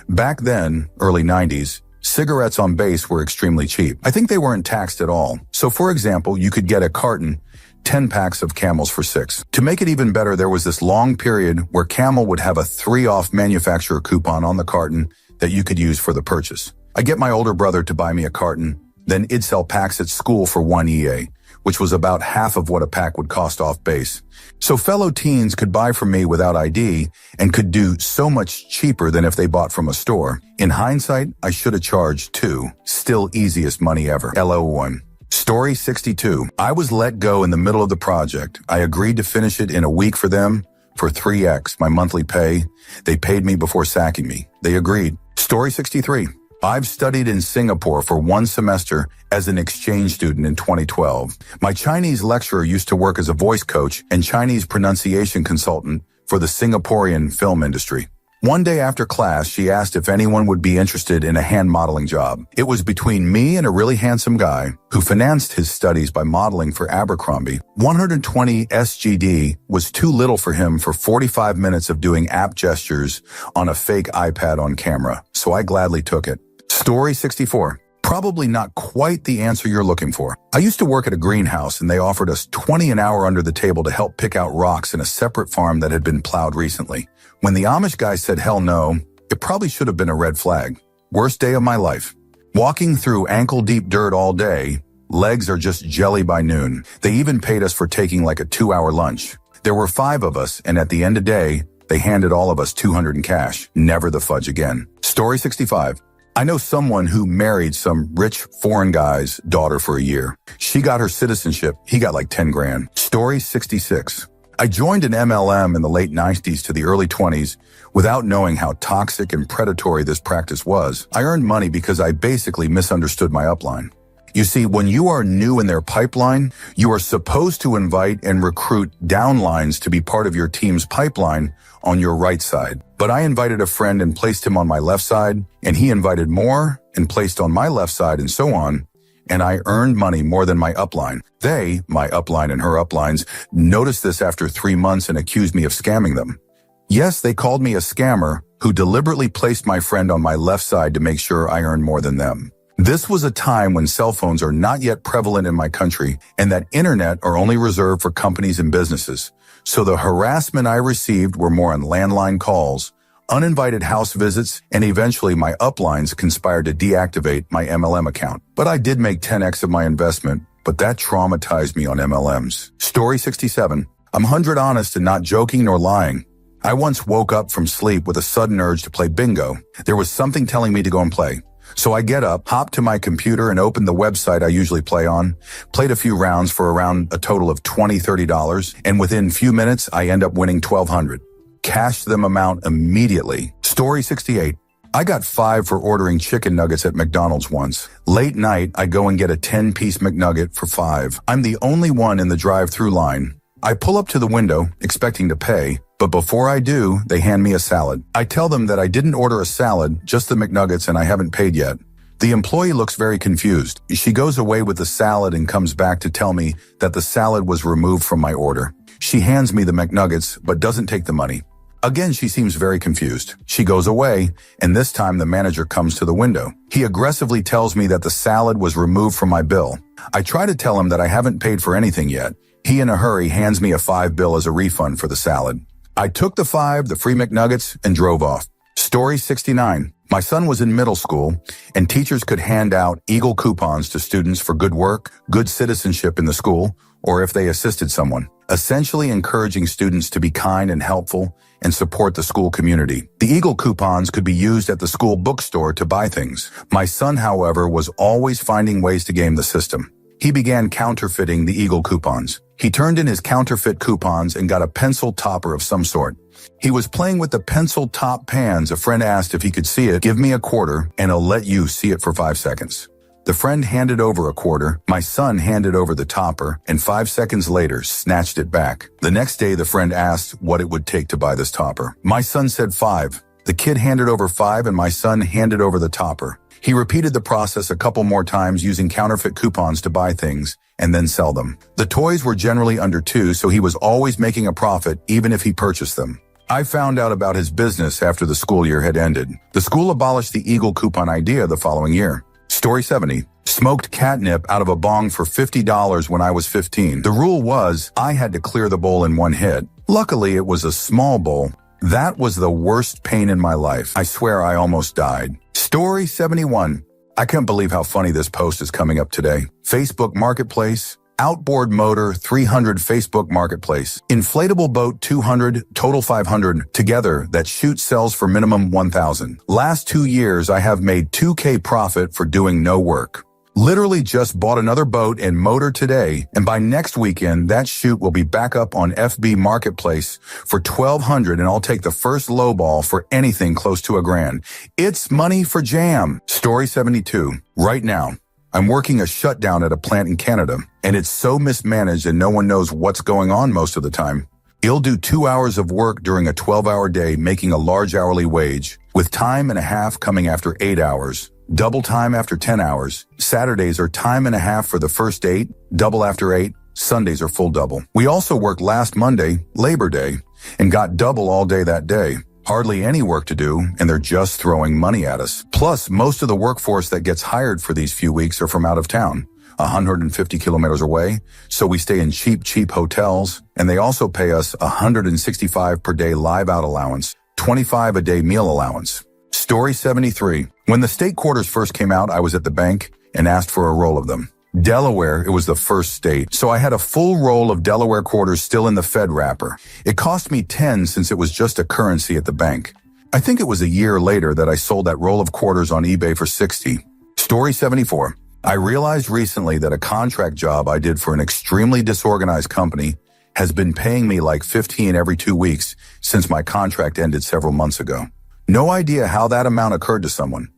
Back then, early 90s, cigarettes on base were extremely cheap. I think they weren't taxed at all. So for example, you could get a carton, 10 packs of Camels for $6. To make it even better, there was this long period where Camel would have a 3 off manufacturer coupon on the carton that you could use for the purchase. I get my older brother to buy me a carton, then it'd sell packs at school for 1 EA, which was about half of what a pack would cost off base. So fellow teens could buy from me without ID and could do so much cheaper than if they bought from a store. In hindsight, I should have charged $2. Still easiest money ever. LO1. Story 62. I was let go in the middle of the project. I agreed to finish it in a week for them for 3x my monthly pay. They paid me before sacking me. They agreed. Story 63. I've studied in Singapore for 1 semester as an exchange student in 2012. My Chinese lecturer used to work as a voice coach and Chinese pronunciation consultant for the Singaporean film industry. One day after class, she asked if anyone would be interested in a hand modeling job. It was between me and a really handsome guy who financed his studies by modeling for Abercrombie. 120 SGD was too little for him for 45 minutes of doing app gestures on a fake iPad on camera, so I gladly took it. Story 64. Probably not quite the answer you're looking for. I used to work at a greenhouse and they offered us $20 an hour under the table to help pick out rocks in a separate farm that had been plowed recently. When the Amish guy said hell no, it probably should have been a red flag. Worst day of my life. Walking through ankle-deep dirt all day, legs are just jelly by noon. They even paid us for taking like a 2-hour lunch. There were 5 of us, and at the end of the day, they handed all of us $200 in cash. Never the fudge again. Story 65. I know someone who married some rich foreign guy's daughter for a year. She got her citizenship. He got like 10 grand. Story 66. I joined an MLM in the late 90s to the early 20s without knowing how toxic and predatory this practice was. I earned money because I basically misunderstood my upline. You see, when you are new in their pipeline, you are supposed to invite and recruit downlines to be part of your team's pipeline on your right side. But I invited a friend and placed him on my left side, and he invited more and placed on my left side, and so on. And I earned money more than my upline. They, my upline and her uplines, noticed this after 3 months and accused me of scamming them. Yes, they called me a scammer who deliberately placed my friend on my left side to make sure I earned more than them. This was a time when cell phones are not yet prevalent in my country and that internet are only reserved for companies and businesses. So the harassment I received were more on landline calls, uninvited house visits, and eventually my uplines conspired to deactivate my MLM account. But I did make 10x of my investment, but that traumatized me on MLMs. Story 67. I'm 100 honest and not joking nor lying. I once woke up from sleep with a sudden urge to play bingo. There was something telling me to go and play. So I get up, hop to my computer and open the website I usually play on, played a few rounds for around a total of $20, $30, and within few minutes I end up winning $1,200. Cashed them amount immediately. Story 68. I got 5 for ordering chicken nuggets at McDonald's once. Late night, I go and get a 10-piece McNugget for $5. I'm the only one in the drive-through line. I pull up to the window, expecting to pay, but before I do, they hand me a salad. I tell them that I didn't order a salad, just the McNuggets, and I haven't paid yet. The employee looks very confused. She goes away with the salad and comes back to tell me that the salad was removed from my order. She hands me the McNuggets, but doesn't take the money. Again, she seems very confused. She goes away, and this time the manager comes to the window. He aggressively tells me that the salad was removed from my bill. I try to tell him that I haven't paid for anything yet. He, in a hurry, hands me a $5 bill as a refund for the salad. I took the 5, the free McNuggets, and drove off. Story 69. My son was in middle school, and teachers could hand out Eagle coupons to students for good work, good citizenship in the school, or if they assisted someone, essentially encouraging students to be kind and helpful and support the school community. The Eagle coupons could be used at the school bookstore to buy things. My son, however, was always finding ways to game the system. He began counterfeiting the Eagle coupons. He turned in his counterfeit coupons and got a pencil topper of some sort. He was playing with the pencil top pans. A friend asked if he could see it. Give me a quarter and I'll let you see it for 5 seconds. The friend handed over a quarter. My son handed over the topper and 5 seconds later snatched it back. The next day, the friend asked what it would take to buy this topper. My son said 5. The kid handed over 5 and my son handed over the topper. He repeated the process a couple more times using counterfeit coupons to buy things and then sell them. The toys were generally under $2, so he was always making a profit even if he purchased them. I found out about his business after the school year had ended. The school abolished the Eagle coupon idea the following year. Story 70. Smoked catnip out of a bong for $50 when I was 15. The rule was I had to clear the bowl in one hit. Luckily, it was a small bowl. That was the worst pain in my life. I swear I almost died. Story 71. I can't believe how funny this post is coming up today. Facebook Marketplace. Outboard motor 300 Facebook Marketplace. Inflatable boat 200, total 500. Together, that shoot sells for minimum 1,000. Last 2 years, I have made $2K profit for doing no work. Literally just bought another boat and motor today, and by next weekend, that shoot will be back up on FB Marketplace for $1,200, and I'll take the first lowball for anything close to $1,000. It's money for jam. Story 72. Right now, I'm working a shutdown at a plant in Canada, and it's so mismanaged and no one knows what's going on most of the time. You'll do 2 hours of work during a 12-hour day, making a large hourly wage, with time and a half coming after 8 hours. Double time after 10 hours. Saturdays are time and a half for the first 8, double after 8. Sundays are full double. We also worked last Monday, Labor Day, and got double all day that day. Hardly any work to do, and they're just throwing money at us. Plus, most of the workforce that gets hired for these few weeks are from out of town, 150 kilometers away, so we stay in cheap hotels, and they also pay us $165 per day live out allowance, $25 a day meal allowance. Story 73. When the state quarters first came out, I was at the bank and asked for a roll of them. Delaware, it was the first state, so I had a full roll of Delaware quarters still in the Fed wrapper. It cost me 10 since it was just a currency at the bank. I think it was a year later that I sold that roll of quarters on eBay for 60. Story 74. I realized recently that a contract job I did for an extremely disorganized company has been paying me like 15 every 2 weeks since my contract ended several months ago. No idea how that amount occurred to someone.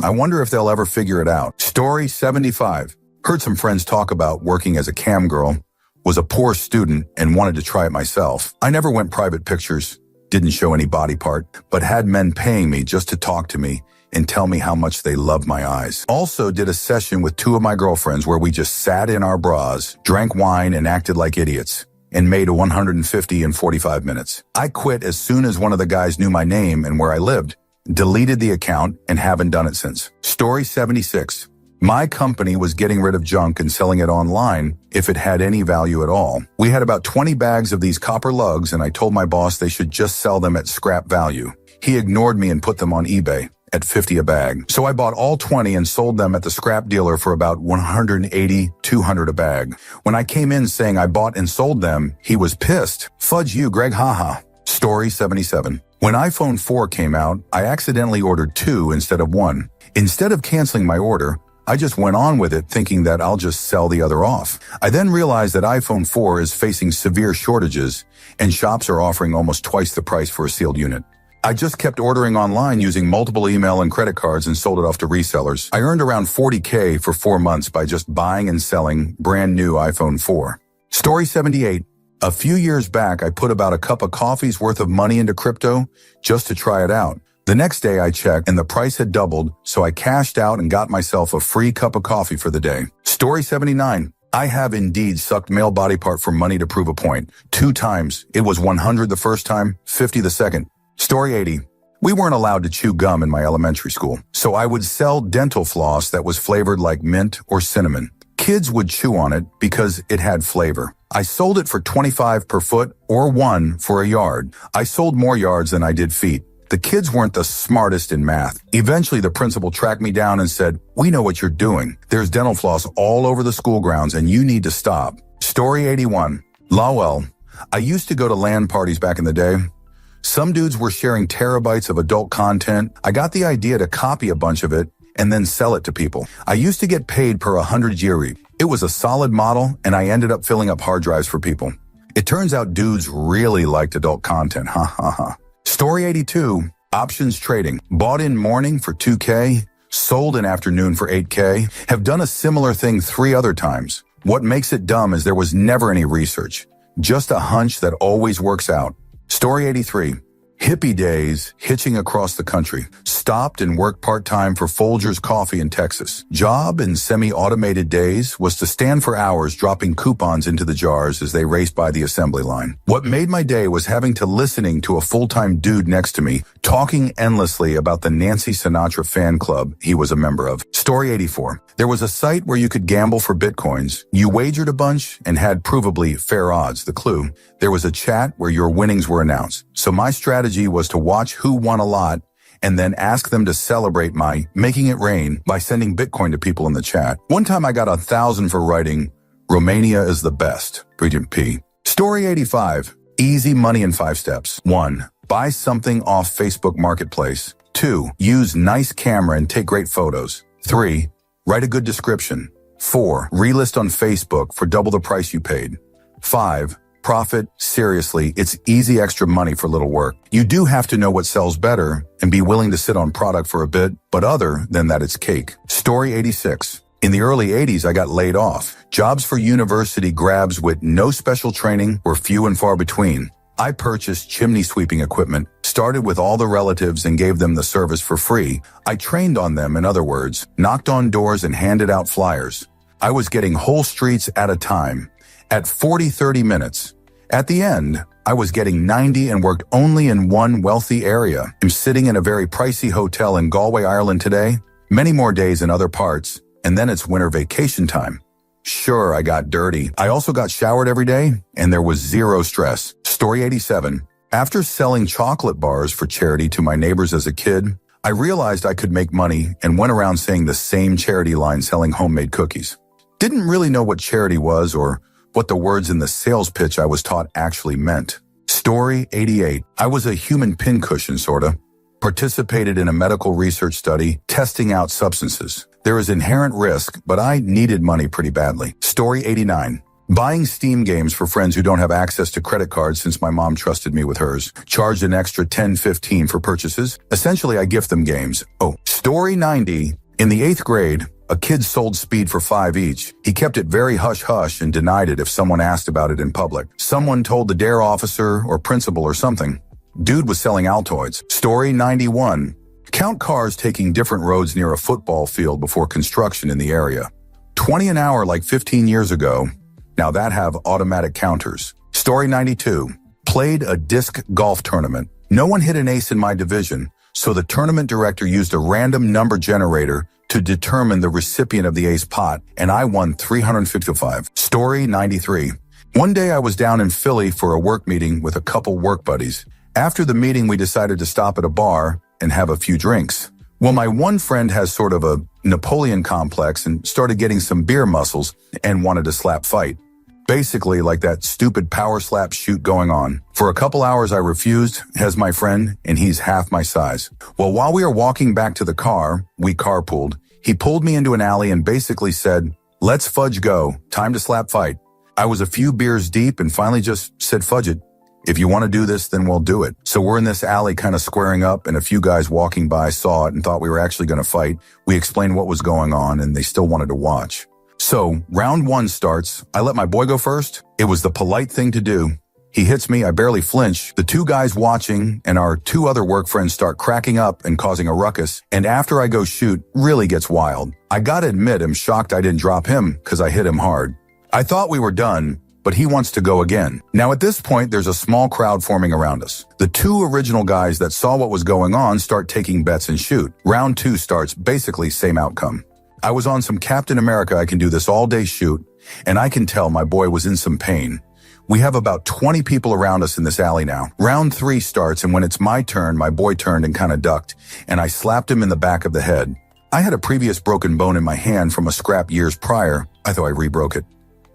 I wonder if they'll ever figure it out. Story 75. Heard some friends talk about working as a cam girl, was a poor student, and wanted to try it myself. I never went private pictures, didn't show any body part, but had men paying me just to talk to me and tell me how much they loved my eyes. Also did a session with 2 of my girlfriends where we just sat in our bras, drank wine, and acted like idiots. and made 150 in 45 minutes. I quit as soon as one of the guys knew my name and where I lived, deleted the account, and haven't done it since. Story 76. My company was getting rid of junk and selling it online if it had any value at all. We had about 20 bags of these copper lugs, and I told my boss they should just sell them at scrap value. He ignored me and put them on eBay at 50 a bag. So I bought all 20 and sold them at the scrap dealer for about 180, 200 a bag. When I came in saying I bought and sold them, he was pissed. Fudge you, Greg, haha. Story 77. When iPhone 4 came out, I accidentally ordered 2 instead of 1. Instead of canceling my order, I just went on with it thinking that I'll just sell the other off. I then realized that iPhone 4 is facing severe shortages and shops are offering almost twice the price for a sealed unit. I just kept ordering online using multiple email and credit cards and sold it off to resellers. I earned around $40K for 4 months by just buying and selling brand new iPhone 4. Story 78. A few years back, I put about a cup of coffee's worth of money into crypto just to try it out. The next day I checked and the price had doubled, so I cashed out and got myself a free cup of coffee for the day. Story 79. I have indeed sucked male body part for money to prove a point. 2 times. It was 100 the first time, 50 the second. Story 80. We weren't allowed to chew gum in my elementary school, so I would sell dental floss that was flavored like mint or cinnamon. Kids would chew on it because it had flavor. I sold it for 25 per foot or 1 for a yard. I sold more yards than I did feet. The kids weren't the smartest in math. Eventually, the principal tracked me down and said, "We know what you're doing. There's dental floss all over the school grounds and you need to stop." Story 81. Lawwell. I used to go to LAN parties back in the day. Some dudes were sharing terabytes of adult content. I got the idea to copy a bunch of it and then sell it to people. I used to get paid per 100 gyri. It was a solid model, and I ended up filling up hard drives for people. It turns out dudes really liked adult content. Ha ha ha. Story 82. Options trading. Bought in morning for 2K, sold in afternoon for 8K. Have done a similar thing 3 other times. What makes it dumb is there was never any research. Just a hunch that always works out. Story 83. Hippie days, hitching across the country. Stopped and worked part-time for Folgers Coffee in Texas. Job in semi-automated days was to stand for hours dropping coupons into the jars as they raced by the assembly line. What made my day was having to listening to a full-time dude next to me talking endlessly about the Nancy Sinatra fan club he was a member of. Story 84. There was a site where you could gamble for bitcoins. You wagered a bunch and had provably fair odds. The clue, there was a chat where your winnings were announced. So my strategy was to watch who won a lot and then ask them to celebrate my making it rain by sending Bitcoin to people in the chat. One time I got 1,000 for writing, "Romania is the best." Bridget P. Story 85. Easy money in 5 steps. 1. Buy something off Facebook Marketplace. 2. Use nice camera and take great photos. 3. Write a good description. 4. Relist on Facebook for double the price you paid. 5. Profit. Seriously, it's easy extra money for little work. You do have to know what sells better and be willing to sit on product for a bit, but other than that, it's cake. Story 86. In the early 80s, I got laid off. Jobs for university grabs with no special training were few and far between. I purchased chimney sweeping equipment, started with all the relatives and gave them the service for free. I trained on them, in other words, knocked on doors and handed out flyers. I was getting whole streets at a time, at 40-30 minutes. At the end, I was getting 90 and worked only in one wealthy area. I'm sitting in a very pricey hotel in Galway, Ireland today, many more days in other parts, and then it's winter vacation time. Sure, I got dirty. I also got showered every day, and there was zero stress. Story 87. After selling chocolate bars for charity to my neighbors as a kid, I realized I could make money and went around saying the same charity line selling homemade cookies. Didn't really know what charity was or what the words in the sales pitch I was taught actually meant. Story 88. I was a human pincushion, sorta. Participated in a medical research study testing out substances. There is inherent risk, but I needed money pretty badly. Story 89. Buying Steam games for friends who don't have access to credit cards since my mom trusted me with hers. Charged an extra $10-15 for purchases. Essentially, I gift them games. Oh, Story 90. In the 8th grade, a kid sold speed for $5 each. He kept it very hush-hush and denied it if someone asked about it in public. Someone told the DARE officer or principal or something. Dude was selling Altoids. Story 91. Count cars taking different roads near a football field before construction in the area. 20 an hour like 15 years ago. Now that have automatic counters. Story 92. Played a disc golf tournament. No one hit an ace in my division, so the tournament director used a random number generator to determine the recipient of the ace pot, and I won 355. Story 93. One day I was down in Philly for a work meeting with a couple work buddies. After the meeting, we decided to stop at a bar and have a few drinks. Well, my one friend has sort of a Napoleon complex and started getting some beer muscles and wanted to slap fight. Basically, like that stupid power slap shoot going on. For a couple hours, I refused, as my friend, and he's half my size. Well, while we were walking back to the car, we carpooled, he pulled me into an alley and basically said, "Let's fudge go. Time to slap fight." I was a few beers deep and finally just said, "Fudge it. If you want to do this, then we'll do it." So we're in this alley kind of squaring up, and a few guys walking by saw it and thought we were actually going to fight. We explained what was going on, and they still wanted to watch. So, round one starts. I let my boy go first. It was the polite thing to do. He hits me, I barely flinch. The two guys watching and our two other work friends start cracking up and causing a ruckus. And after I go shoot, really gets wild. I gotta admit, I'm shocked I didn't drop him because I hit him hard. I thought we were done, but he wants to go again. Now at this point, there's a small crowd forming around us. The two original guys that saw what was going on start taking bets and shoot. Round two starts, basically same outcome. I was on some Captain America, I can do this all day shoot, and I can tell my boy was in some pain. We have about 20 people around us in this alley now. Round three starts, and when it's my turn, my boy turned and kind of ducked, and I slapped him in the back of the head. I had a previous broken bone in my hand from a scrap years prior. I thought I rebroke it.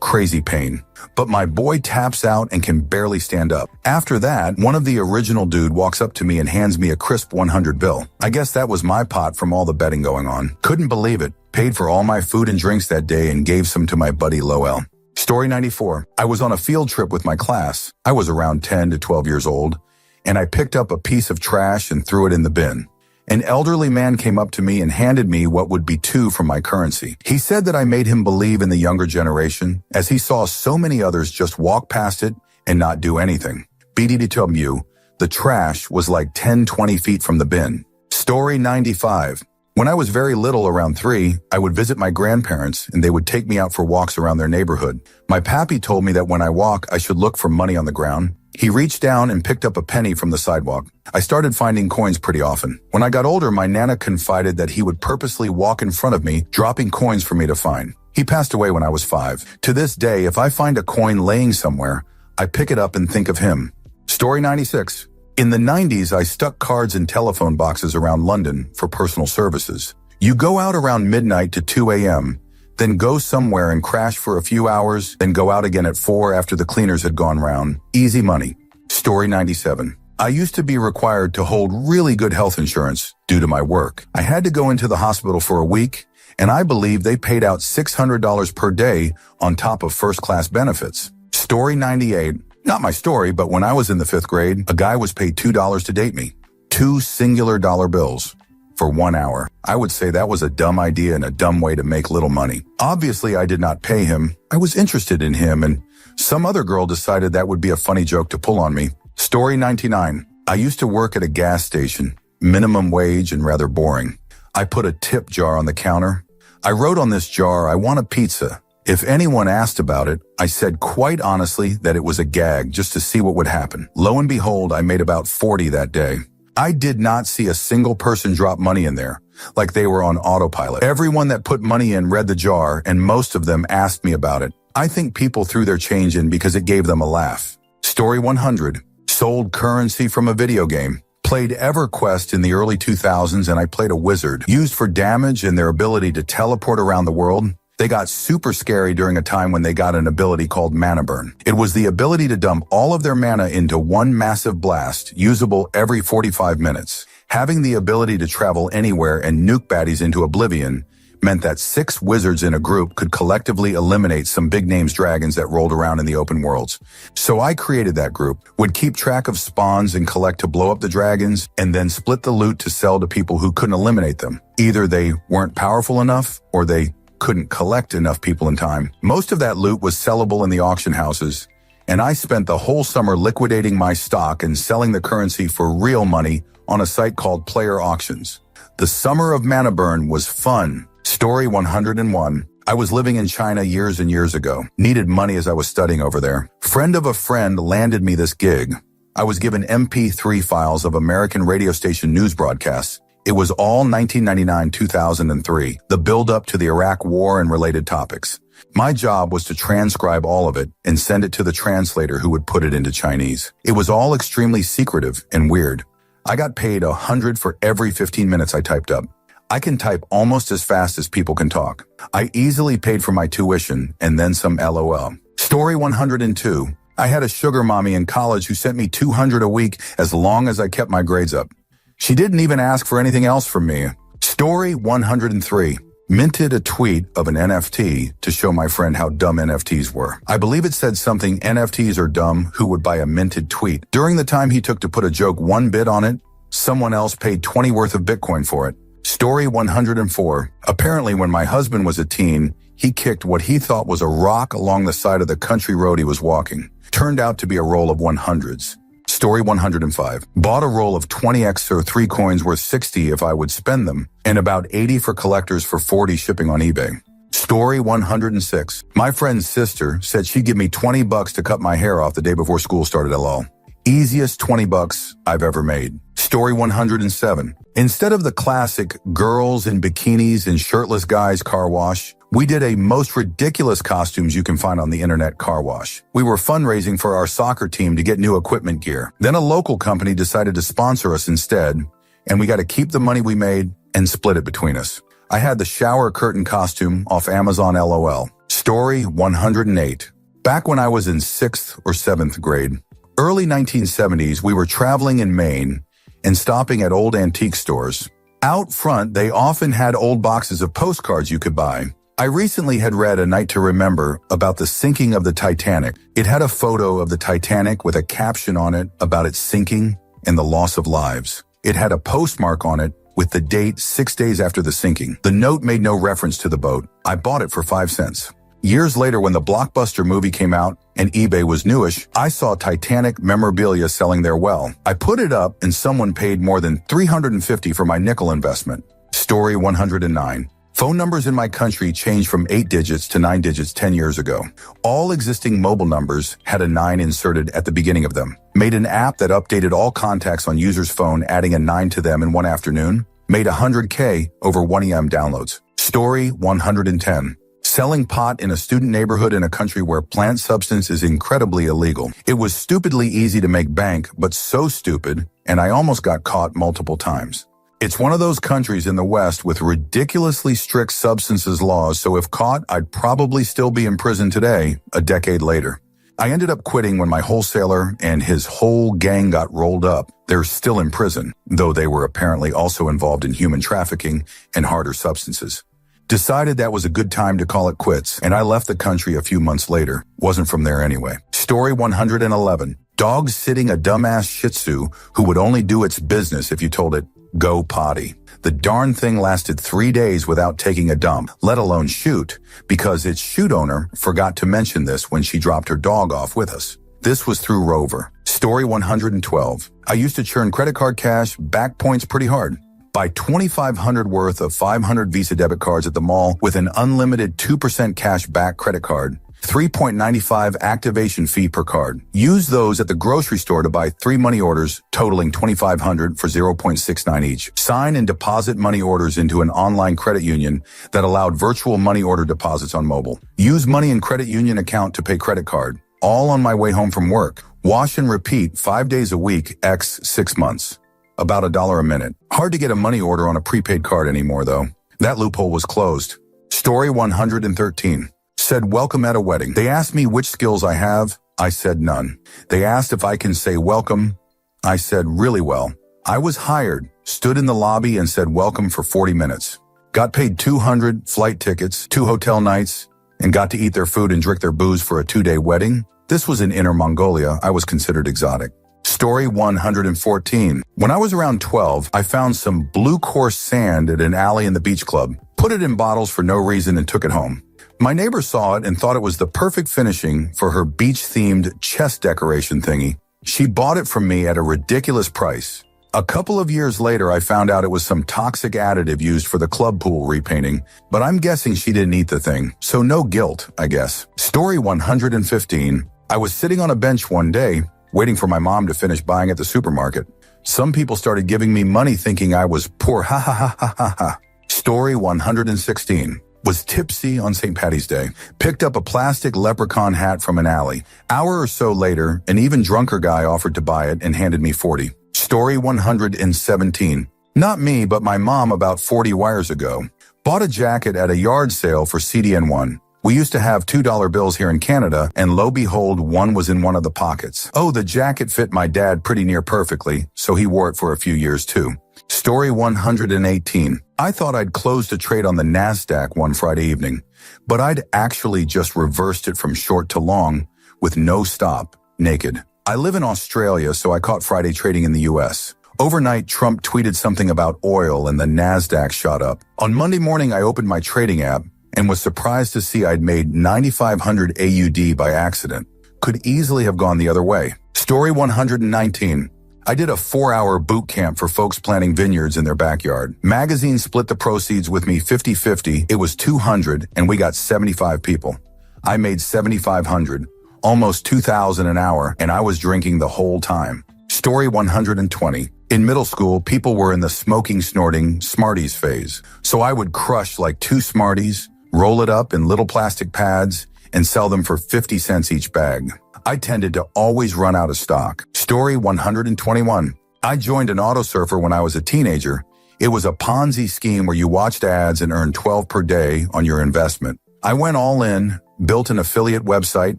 Crazy pain. But my boy taps out and can barely stand up. After that, one of the original dude walks up to me and hands me a crisp 100 bill. I guess that was my pot from all the betting going on. Couldn't believe it. Paid for all my food and drinks that day and gave some to my buddy Lowell. Story 94. I was on a field trip with my class. I was around 10 to 12 years old, and I picked up a piece of trash and threw it in the bin. An elderly man came up to me and handed me what would be 2 from my currency. He said that I made him believe in the younger generation, as he saw so many others just walk past it and not do anything. BDTW, the trash was like 10-20 feet from the bin. Story 95. When I was very little, around 3, I would visit my grandparents and they would take me out for walks around their neighborhood. My pappy told me that when I walk, I should look for money on the ground. He reached down and picked up a penny from the sidewalk. I started finding coins pretty often. When I got older, my Nana confided that he would purposely walk in front of me, dropping coins for me to find. He passed away when I was 5. To this day, if I find a coin laying somewhere, I pick it up and think of him. Story 96. In the 90s, I stuck cards in telephone boxes around London for personal services. You go out around midnight to 2 a.m., then go somewhere and crash for a few hours, then go out again at 4 after the cleaners had gone round. Easy money. Story 97. I used to be required to hold really good health insurance due to my work. I had to go into the hospital for a week, and I believe they paid out $600 per day on top of first-class benefits. Story 98. Not my story, but when I was in the 5th grade, a guy was paid $2 to date me. 2 singular dollar bills for 1 hour. I would say that was a dumb idea and a dumb way to make little money. Obviously, I did not pay him. I was interested in him, and some other girl decided that would be a funny joke to pull on me. Story 99. I used to work at a gas station, minimum wage and rather boring. I put a tip jar on the counter. I wrote on this jar, "I want a pizza." If anyone asked about it, I said quite honestly that it was a gag just to see what would happen. Lo and behold, I made about 40 that day. I did not see a single person drop money in there, like they were on autopilot. Everyone that put money in read the jar, and most of them asked me about it. I think people threw their change in because it gave them a laugh. Story 100. Sold currency from a video game. Played EverQuest in the early 2000s, and I played a wizard. Used for damage and their ability to teleport around the world. They got super scary during a time when they got an ability called Mana Burn. It was the ability to dump all of their mana into one massive blast, usable every 45 minutes. Having the ability to travel anywhere and nuke baddies into oblivion meant that 6 wizards in a group could collectively eliminate some big names dragons that rolled around in the open worlds. So I created that group, would keep track of spawns and collect to blow up the dragons, and then split the loot to sell to people who couldn't eliminate them. Either they weren't powerful enough, or they couldn't collect enough people in time. Most of that loot was sellable in the auction houses, and I spent the whole summer liquidating my stock and selling the currency for real money on a site called Player Auctions. The summer of Mana Burn was fun. Story 101. I was living in China years and years ago. Needed money as I was studying over there. Friend of a friend landed me this gig. I was given MP3 files of American radio station news broadcasts. It was all 1999-2003, the build-up to the Iraq War and related topics. My job was to transcribe all of it and send it to the translator who would put it into Chinese. It was all extremely secretive and weird. I got paid $100 for every 15 minutes I typed up. I can type almost as fast as people can talk. I easily paid for my tuition and then some LOL. Story 102. I had a sugar mommy in college who sent me $200 a week as long as I kept my grades up. She didn't even ask for anything else from me. Story 103. Minted a tweet of an NFT to show my friend how dumb NFTs were. I believe it said something, "NFTs are dumb, who would buy a minted tweet?" During the time he took to put a joke 1 bit on it, someone else paid 20 worth of Bitcoin for it. Story 104. Apparently when my husband was a teen, he kicked what he thought was a rock along the side of the country road he was walking. Turned out to be a roll of 100s. Story 105. Bought a roll of 20x or 3 coins worth 60 if I would spend them, and about 80 for collectors for 40 shipping on eBay. Story 106. My friend's sister said she'd give me $20 to cut my hair off the day before school started, lol. Easiest $20 I've ever made. Story 107. Instead of the classic girls in bikinis and shirtless guys car wash, we did a most ridiculous costumes you can find on the internet car wash. We were fundraising for our soccer team to get new equipment gear. Then a local company decided to sponsor us instead, and we got to keep the money we made and split it between us. I had the shower curtain costume off Amazon, LOL. Story 108. Back when I was in 6th or 7th grade, early 1970s, we were traveling in Maine and stopping at old antique stores. Out front, they often had old boxes of postcards you could buy. I recently had read A Night to Remember about the sinking of the Titanic. It had a photo of the Titanic with a caption on it about its sinking and the loss of lives. It had a postmark on it with the date 6 days after the sinking. The note made no reference to the boat. I bought it for 5 cents. Years later, when the blockbuster movie came out and eBay was newish, I saw Titanic memorabilia selling there well. I put it up and someone paid more than $350 for my nickel investment. Story 109. Phone numbers in my country changed from 8 digits to 9 digits 10 years ago. All existing mobile numbers had a 9 inserted at the beginning of them. Made an app that updated all contacts on users' phone, adding a 9 to them in one afternoon. Made 100K over 1 EM downloads. Story 110. Selling pot in a student neighborhood in a country where plant substance is incredibly illegal. It was stupidly easy to make bank, but so stupid, and I almost got caught multiple times. It's one of those countries in the West with ridiculously strict substances laws, so if caught, I'd probably still be in prison today, a decade later. I ended up quitting when my wholesaler and his whole gang got rolled up. They're still in prison, though they were apparently also involved in human trafficking and harder substances. Decided that was a good time to call it quits, and I left the country a few months later. Wasn't from there anyway. Story 111. Dog sitting a dumbass Shih Tzu who would only do its business if you told it, go potty. The darn thing lasted 3 days without taking a dump, let alone shoot, because its shoot owner forgot to mention this when she dropped her dog off with us. This was through Rover. Story 112. I used to churn credit card cash back points pretty hard. Buy $2,500 worth of 500 Visa debit cards at the mall with an unlimited 2% cash back credit card. 3.95 activation fee per card. Use those at the grocery store to buy 3 money orders totaling $2,500 for 0.69 each. Sign and deposit money orders into an online credit union that allowed virtual money order deposits on mobile. Use money in credit union account to pay credit card. All on my way home from work. Wash and repeat 5 days a week, x 6 months. About $1 a minute. Hard to get a money order on a prepaid card anymore, though. That loophole was closed. Story 113. Said welcome at a wedding. They asked me which skills I have. I said none. They asked if I can say welcome. I said really well. I was hired, stood in the lobby and said welcome for 40 minutes. Got paid $200, flight tickets, 2 hotel nights, and got to eat their food and drink their booze for a 2-day wedding. This was in Inner Mongolia. I was considered exotic. Story 114. When I was around 12, I found some blue coarse sand at an alley in the beach club, put it in bottles for no reason and took it home. My neighbor saw it and thought it was the perfect finishing for her beach-themed chest decoration thingy. She bought it from me at a ridiculous price. A couple of years later, I found out it was some toxic additive used for the club pool repainting, but I'm guessing she didn't eat the thing, so no guilt, I guess. Story 115. I was sitting on a bench one day, waiting for my mom to finish buying at the supermarket. Some people started giving me money thinking I was poor, ha ha ha ha ha ha. Story 116. Was tipsy on St. Paddy's Day. Picked up a plastic leprechaun hat from an alley. Hour or so later, an even drunker guy offered to buy it and handed me 40. Story 117. Not me, but my mom about 40 wires ago. Bought a jacket at a yard sale for CDN1. We used to have $2 bills here in Canada, and lo behold, one was in one of the pockets. Oh, the jacket fit my dad pretty near perfectly, so he wore it for a few years too. Story 118. I thought I'd closed a trade on the NASDAQ one Friday evening, but I'd actually just reversed it from short to long with no stop, naked. I live in Australia, so I caught Friday trading in the US. Overnight, Trump tweeted something about oil and the NASDAQ shot up. On Monday morning, I opened my trading app and was surprised to see I'd made 9,500 AUD by accident. Could easily have gone the other way. Story 119. I did a 4-hour boot camp for folks planting vineyards in their backyard. Magazine split the proceeds with me 50-50. It was 200 and we got 75 people. I made 7,500, almost 2,000 an hour, and I was drinking the whole time. Story 120. In middle school, people were in the smoking, snorting, Smarties phase. So I would crush like 2 Smarties, roll it up in little plastic pads, and sell them for 50 cents each bag. I tended to always run out of stock. Story 121. I joined an auto surfer when I was a teenager. It was a Ponzi scheme where you watched ads and earned $12 per day on your investment. I went all in, built an affiliate website,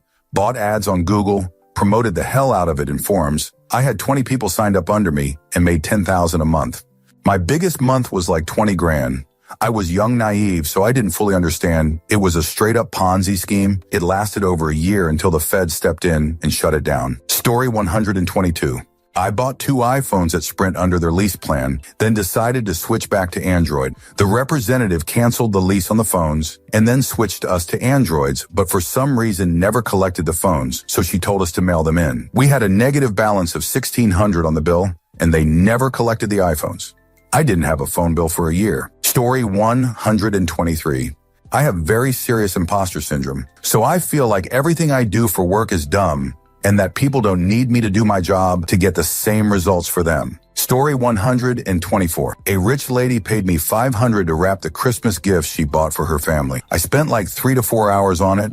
bought ads on Google, promoted the hell out of it in forums. I had 20 people signed up under me and made $10,000 a month. My biggest month was like 20 grand. I was young, naive, so I didn't fully understand. It was a straight-up Ponzi scheme. It lasted over a year until the Fed stepped in and shut it down. Story 122. I bought 2 iPhones at Sprint under their lease plan, then decided to switch back to Android. The representative canceled the lease on the phones and then switched us to Androids, but for some reason never collected the phones, so she told us to mail them in. We had a negative balance of $1,600 on the bill, and they never collected the iPhones. I didn't have a phone bill for a year. Story 123. I have very serious imposter syndrome, so I feel like everything I do for work is dumb and that people don't need me to do my job to get the same results for them. Story 124. A rich lady paid me $500 to wrap the Christmas gifts she bought for her family. I spent like 3 to 4 hours on it.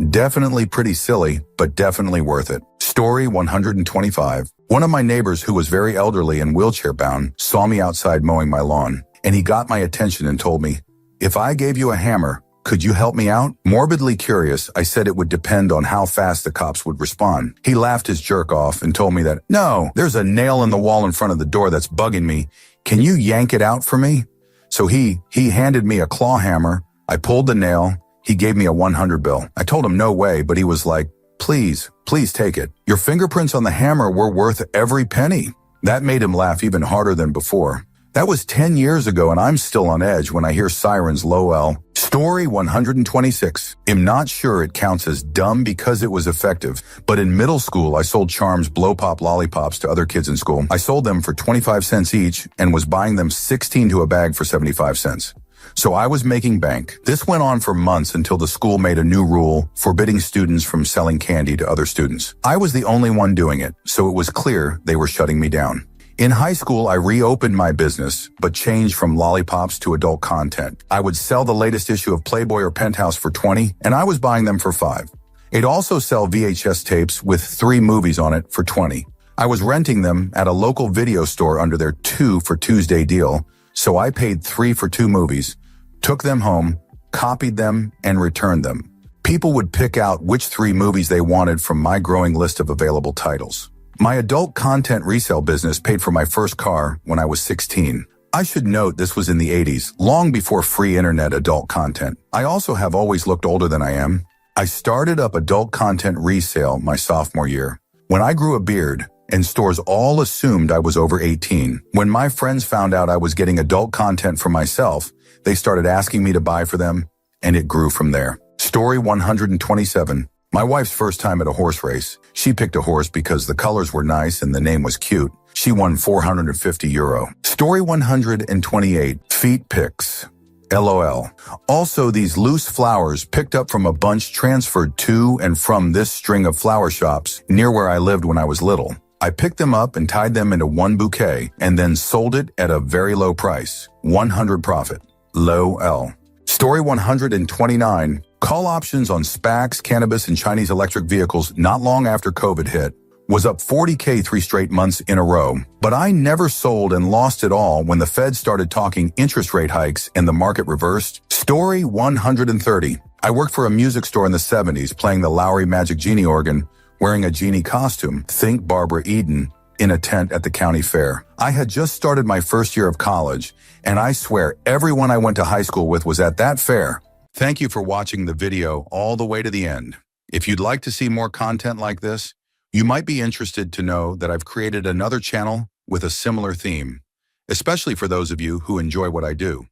Definitely pretty silly, but definitely worth it. Story 125. One of my neighbors who was very elderly and wheelchair-bound saw me outside mowing my lawn, and he got my attention and told me, "If I gave you a hammer, could you help me out?" Morbidly curious, I said it would depend on how fast the cops would respond. He laughed his jerk off and told me that, "No, there's a nail in the wall in front of the door that's bugging me. Can you yank it out for me?" So he handed me a claw hammer. I pulled the nail. He gave me a 100 bill. I told him no way, but he was like, please take it. Your fingerprints on the hammer were worth every penny." That made him laugh even harder than before. That was 10 years ago, and I'm still on edge when I hear sirens LOL. Story 126. I'm not sure it counts as dumb because it was effective, but in middle school, I sold Charms Blow Pop lollipops to other kids in school. I sold them for 25 cents each and was buying them 16 to a bag for 75 cents. So I was making bank. This went on for months until the school made a new rule forbidding students from selling candy to other students. I was the only one doing it, so it was clear they were shutting me down. In high school, I reopened my business, but changed from lollipops to adult content. I would sell the latest issue of Playboy or Penthouse for 20, and I was buying them for 5. I'd also sell VHS tapes with 3 movies on it for 20. I was renting them at a local video store under their 2 for Tuesday deal, so I paid 3 for 2 movies, took them home, copied them, and returned them. People would pick out which 3 movies they wanted from my growing list of available titles. My adult content resale business paid for my first car when I was 16. I should note this was in the 80s, long before free internet adult content. I also have always looked older than I am. I started up adult content resale my sophomore year, when I grew a beard, and stores all assumed I was over 18. When my friends found out I was getting adult content for myself, they started asking me to buy for them, and it grew from there. Story 127. My wife's first time at a horse race. She picked a horse because the colors were nice and the name was cute. She won €450. Story 128. Feet pics. LOL. Also, these loose flowers picked up from a bunch transferred to and from this string of flower shops near where I lived when I was little. I picked them up and tied them into one bouquet and then sold it at a very low price. 100 profit. LOL. Story 129. Call options on SPACs, cannabis, and Chinese electric vehicles not long after COVID hit was up 40K 3 straight months in a row. But I never sold and lost it all when the Fed started talking interest rate hikes and the market reversed. Story 130. I worked for a music store in the 70s playing the Lowry Magic Genie organ, wearing a genie costume, think Barbara Eden, in a tent at the county fair. I had just started my first year of college, and I swear everyone I went to high school with was at that fair. Thank you for watching the video all the way to the end. If you'd like to see more content like this, you might be interested to know that I've created another channel with a similar theme, especially for those of you who enjoy what I do.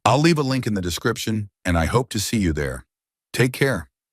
I'll leave a link in the description, and I hope to see you there. Take care.